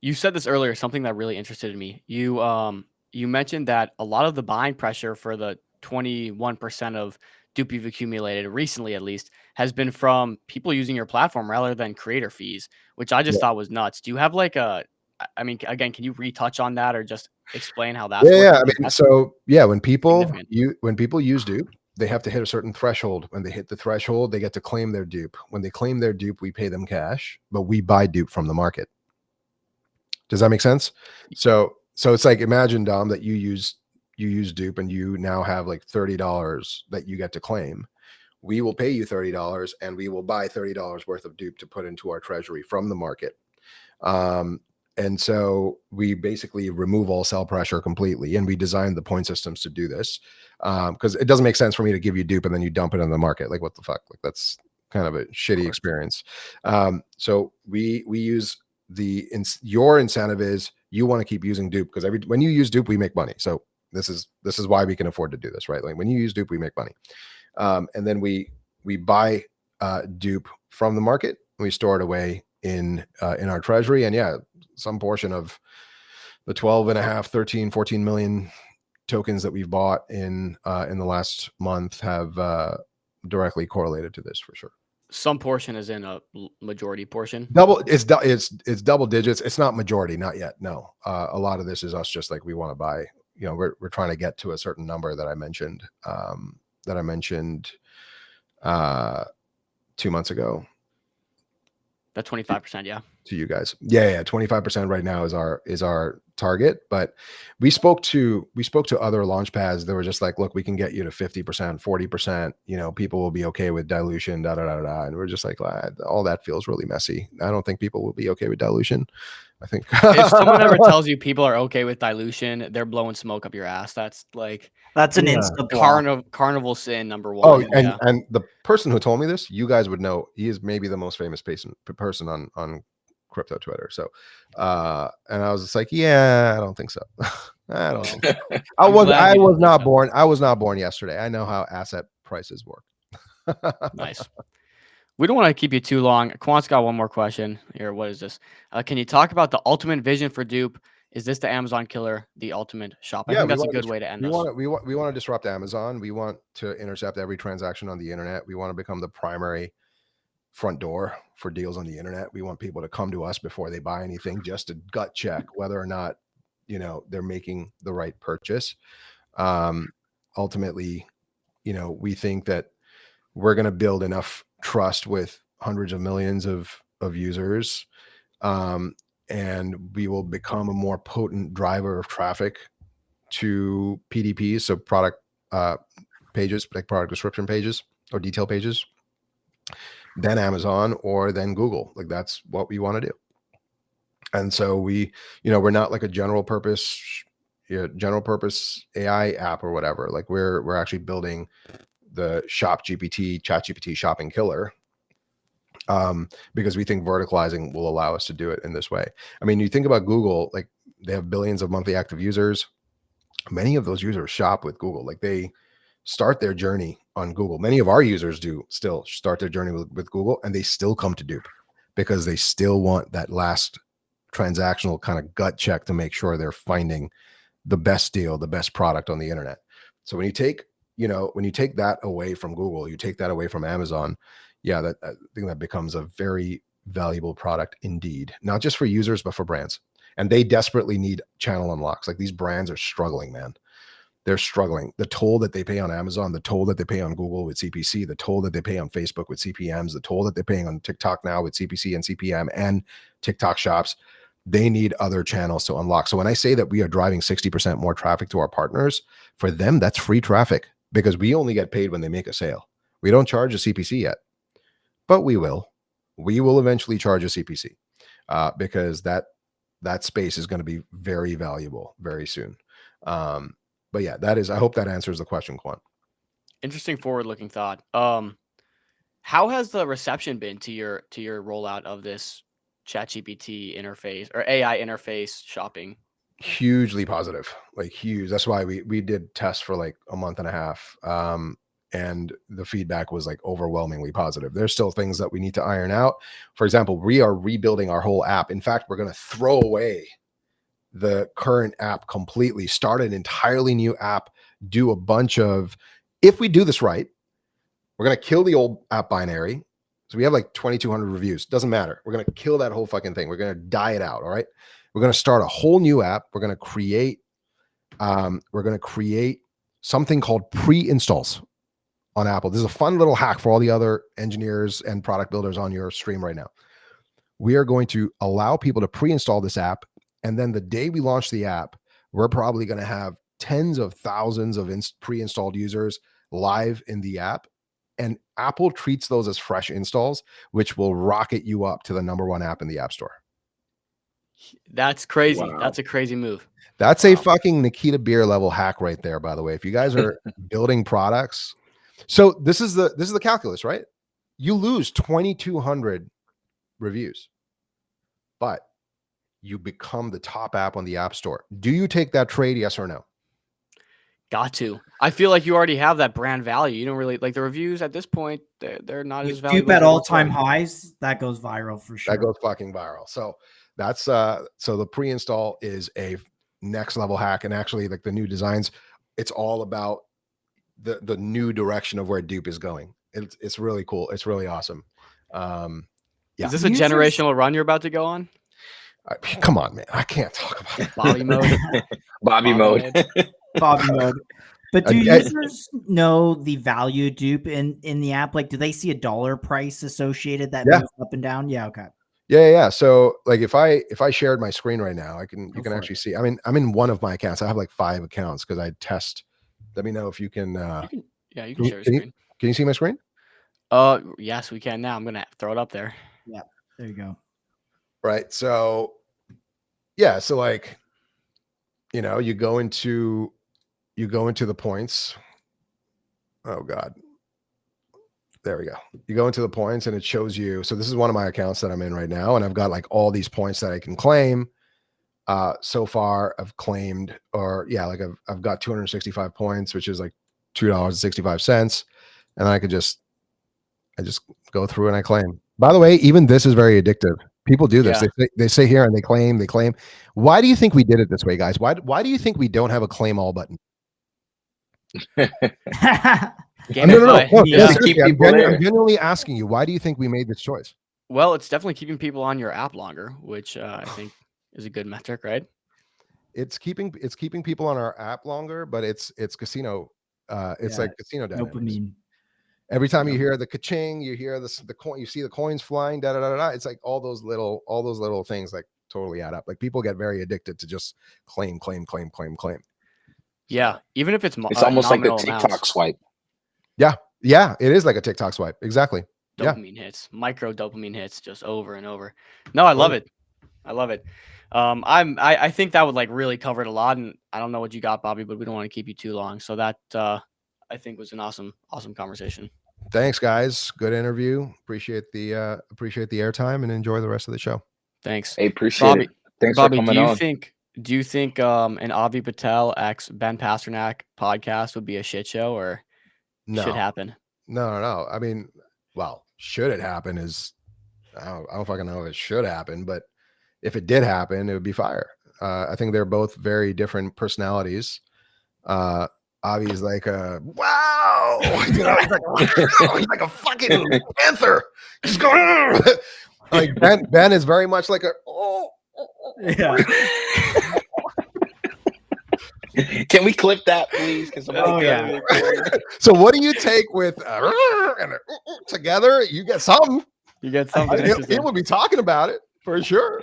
You said this earlier, something that really interested me. You mentioned that a lot of the buying pressure for the 21% of Dupe you've accumulated recently, at least, has been from people using your platform rather than creator fees, which I just thought was nuts. Do you have like I mean, again, can you retouch on that or just explain how that's working? Yeah. I mean, so yeah, when people use Dupe, they have to hit a certain threshold. When they hit the threshold, they get to claim their Dupe. When they claim their Dupe, we pay them cash, but we buy Dupe from the market. Does that make sense? So it's like, imagine, Dom, that you use Dupe and you now have like $30 that you get to claim. We will pay you $30 and we will buy $30 worth of Dupe to put into our treasury from the market. And so we basically remove all sell pressure completely. And we designed the point systems to do this because it doesn't make sense for me to give you Dupe and then you dump it in the market. Like, what the fuck? Like, that's kind of a shitty experience. So we use your incentive is you want to keep using Dupe because when you use Dupe, we make money. So this is why we can afford to do this, right? Like, when you use Dupe, we make money. And then we buy Dupe from the market and we store it away in our treasury. And yeah, some portion of the 12.5, 13, 14 million tokens that we've bought in the last month have directly correlated to this for sure. Some portion is in a majority portion. It's double digits. It's not majority, not yet. No, a lot of this is us just like, we want to buy. You know, we're trying to get to a certain number that I mentioned 2 months ago. That 25%, yeah. To you guys, yeah, 25% right now is our target. But we spoke to other launch pads that were just like, look, we can get you to 50%, 40%. You know, people will be okay with dilution, and we're just like, all that feels really messy. I don't think people will be okay with dilution. I think if someone ever tells you people are okay with dilution, they're blowing smoke up your ass. That's an instant carnival sin number one. And the person who told me this, you guys would know, he is maybe the most famous person on crypto Twitter. So and I was just like, yeah, I don't think so. I don't think so. I was not born yesterday. I know how asset prices work. Nice. We don't want to keep you too long. Quant's got one more question here. What is this? Can you talk about the ultimate vision for Dupe? Is this the Amazon killer, the ultimate shop? I think that's a good way to end this. We want to disrupt Amazon. We want to intercept every transaction on the internet. We want to become the primary front door for deals on the internet. We want people to come to us before they buy anything, just to gut check whether or not, you know, they're making the right purchase. Ultimately, you know, we think that we're going to build enough trust with hundreds of millions of users and we will become a more potent driver of traffic to PDPs, so product pages, like product description pages or detail pages, than Amazon or then Google. Like that's what we want to do. And so we, we're not like a general purpose AI app or whatever. Like we're actually building the Shop GPT, Chat GPT shopping killer, because we think verticalizing will allow us to do it in this way. I mean, you think about Google, like they have billions of monthly active users. Many of those users shop with Google. Like they start their journey on Google. Many of our users do still start their journey with Google, and they still come to Dupe because they still want that last transactional kind of gut check to make sure they're finding the best deal, the best product on the internet. So when you take, that away from Google, you take that away from Amazon, I think that becomes a very valuable product indeed, not just for users, but for brands. And they desperately need channel unlocks. Like these brands are struggling, man. They're struggling. The toll that they pay on Amazon, the toll that they pay on Google with CPC, the toll that they pay on Facebook with CPMs, the toll that they're paying on TikTok now with CPC and CPM and TikTok shops, they need other channels to unlock. So when I say that we are driving 60% more traffic to our partners, for them, that's free traffic because we only get paid when they make a sale. We don't charge a CPC yet, but we will. We will eventually charge a CPC because that space is going to be very valuable very soon. But yeah, I hope that answers the question, Quan. Interesting forward-looking thought. How has the reception been to your rollout of this ChatGPT interface or AI interface shopping? Hugely positive, like huge. That's why we did tests for like a month and a half. And the feedback was like overwhelmingly positive. There's still things that we need to iron out. For example, we are rebuilding our whole app. In fact, we're going to throw away the current app completely, start an entirely new app, do a bunch of, if we do this right, we're going to kill the old app binary. So we have like 2,200 reviews. Doesn't matter. We're going to kill that whole fucking thing. We're going to die it out. All right. We're going to start a whole new app. We're going to create something called pre-installs on Apple. This is a fun little hack for all the other engineers and product builders on your stream right now. We are going to allow people to pre-install this app. And then the day we launch the app, we're probably going to have tens of thousands of pre-installed users live in the app. And Apple treats those as fresh installs, which will rocket you up to the #1 app in the App Store. That's crazy. Wow. That's a crazy move. That's a fucking Nikita Beer level hack right there, by the way. If you guys are building products. So this is the calculus, right? You lose 2,200 reviews, but you become the top app on the App Store. Do you take that trade? Yes or no? Got to. I feel like you already have that brand value. You don't really like the reviews at this point. They're not as valuable. Dupe at all-time highs. That goes viral for sure. That goes fucking viral. So that's so the pre-install is a next level hack, and actually like the new designs, it's all about the new direction of where Dupe is going. It's really cool. It's really awesome. Yeah. Is this a generational run you're about to go on? Come on, man. I can't talk about it. Bobby mode. Bobby mode. Bobby mode. But do users know the value Dupe in the app? Like, do they see a dollar price associated that moves up and down? Yeah. Okay. Yeah. So like if I shared my screen right now, you can actually see. I mean, I'm in one of my accounts. I have like 5 accounts because I test. Let me know if you can. You can share your screen. Can you see my screen? Yes, we can now. I'm gonna throw it up there. Yeah. There you go. Right. So yeah. So like, you go into the points. Oh God. There we go. You go into the points and it shows you. So this is one of my accounts that I'm in right now. And I've got like all these points that I can claim. So far I've claimed, I've got 265 points, which is like $2.65. And I just go through and I claim. By the way, even this is very addictive. People do this. Yeah. They say here and they claim. Why do you think we did it this way, guys? Why do you think we don't have a claim all button? No. I'm genuinely asking you, why do you think we made this choice? Well, it's definitely keeping people on your app longer, which I think is a good metric, right? It's keeping people on our app longer, but it's casino. It's like casino dynamics. Dopamine. Every time you hear the ka-ching, you hear the coin, you see the coins flying, da da da da. It's like all those little things. Like totally add up. Like people get very addicted to just claim. Yeah, even if it's It's almost like the nominal TikTok amounts. swipe. Yeah, it is like a TikTok swipe. Exactly. Yeah. Dopamine hits, micro dopamine hits, just over and over. No, I love it. I love it. I think that would like really cover it a lot, and I don't know what you got, Bobby, but we don't want to keep you too long. So that I think was an awesome conversation. Thanks, guys. Good interview. Appreciate the airtime and enjoy the rest of the show. Thanks. Hey, appreciate Bobby, it. Thanks Bobby, for coming on. do you think an Avi Patel x Ben Pasternak podcast would be a shit show or should happen? No. I mean, well, should it happen is I don't fucking know if it should happen, but if it did happen, it would be fire. I think they're both very different personalities. Avi is like a wow, you know, he's like wow! He's like a fucking panther. He's going like Ben is very much like a Yeah. Can we clip that, please? Yeah. So what do you take with and together? You get something. You get something. He would be talking about it for sure.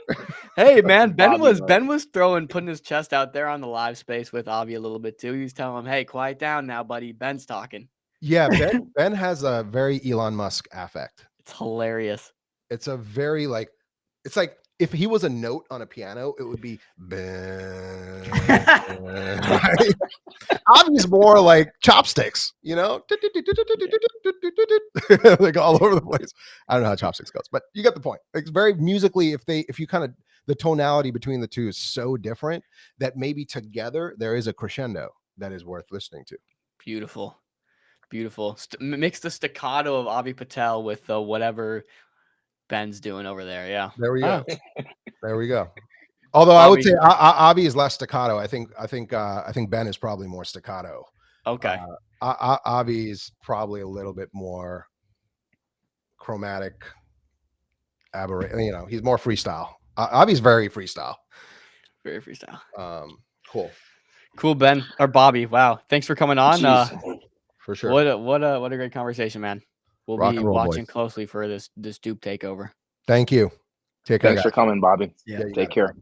Hey man, Ben Bobby, was putting his chest out there on the live space with Avi a little bit too. He was telling him, "Hey, quiet down now, buddy. Ben's talking." Yeah, Ben has a very Elon Musk affect. It's hilarious. It's a very like, it's like if he was a note on a piano, it would be Ben. Right? Avi's more like chopsticks, you know, like all over the place. I don't know how chopsticks goes, but you get the point. It's very musically. If you kind of the tonality between the two is so different that maybe together there is a crescendo that is worth listening to. Beautiful. Mix the staccato of Avi Patel with whatever Ben's doing over there. Yeah. There we go. There we go. Although I would say Avi is less staccato. I think Ben is probably more staccato. Okay. Avi is probably a little bit more chromatic. You know, he's more freestyle. Avi's very freestyle. Very freestyle. Cool, Ben or Bobby. Wow. Thanks for coming on. For sure. What a great conversation, man. We'll be watching closely for this Dupe takeover. Thank you. Take care. Thanks for coming, Bobby. Yeah. Take care.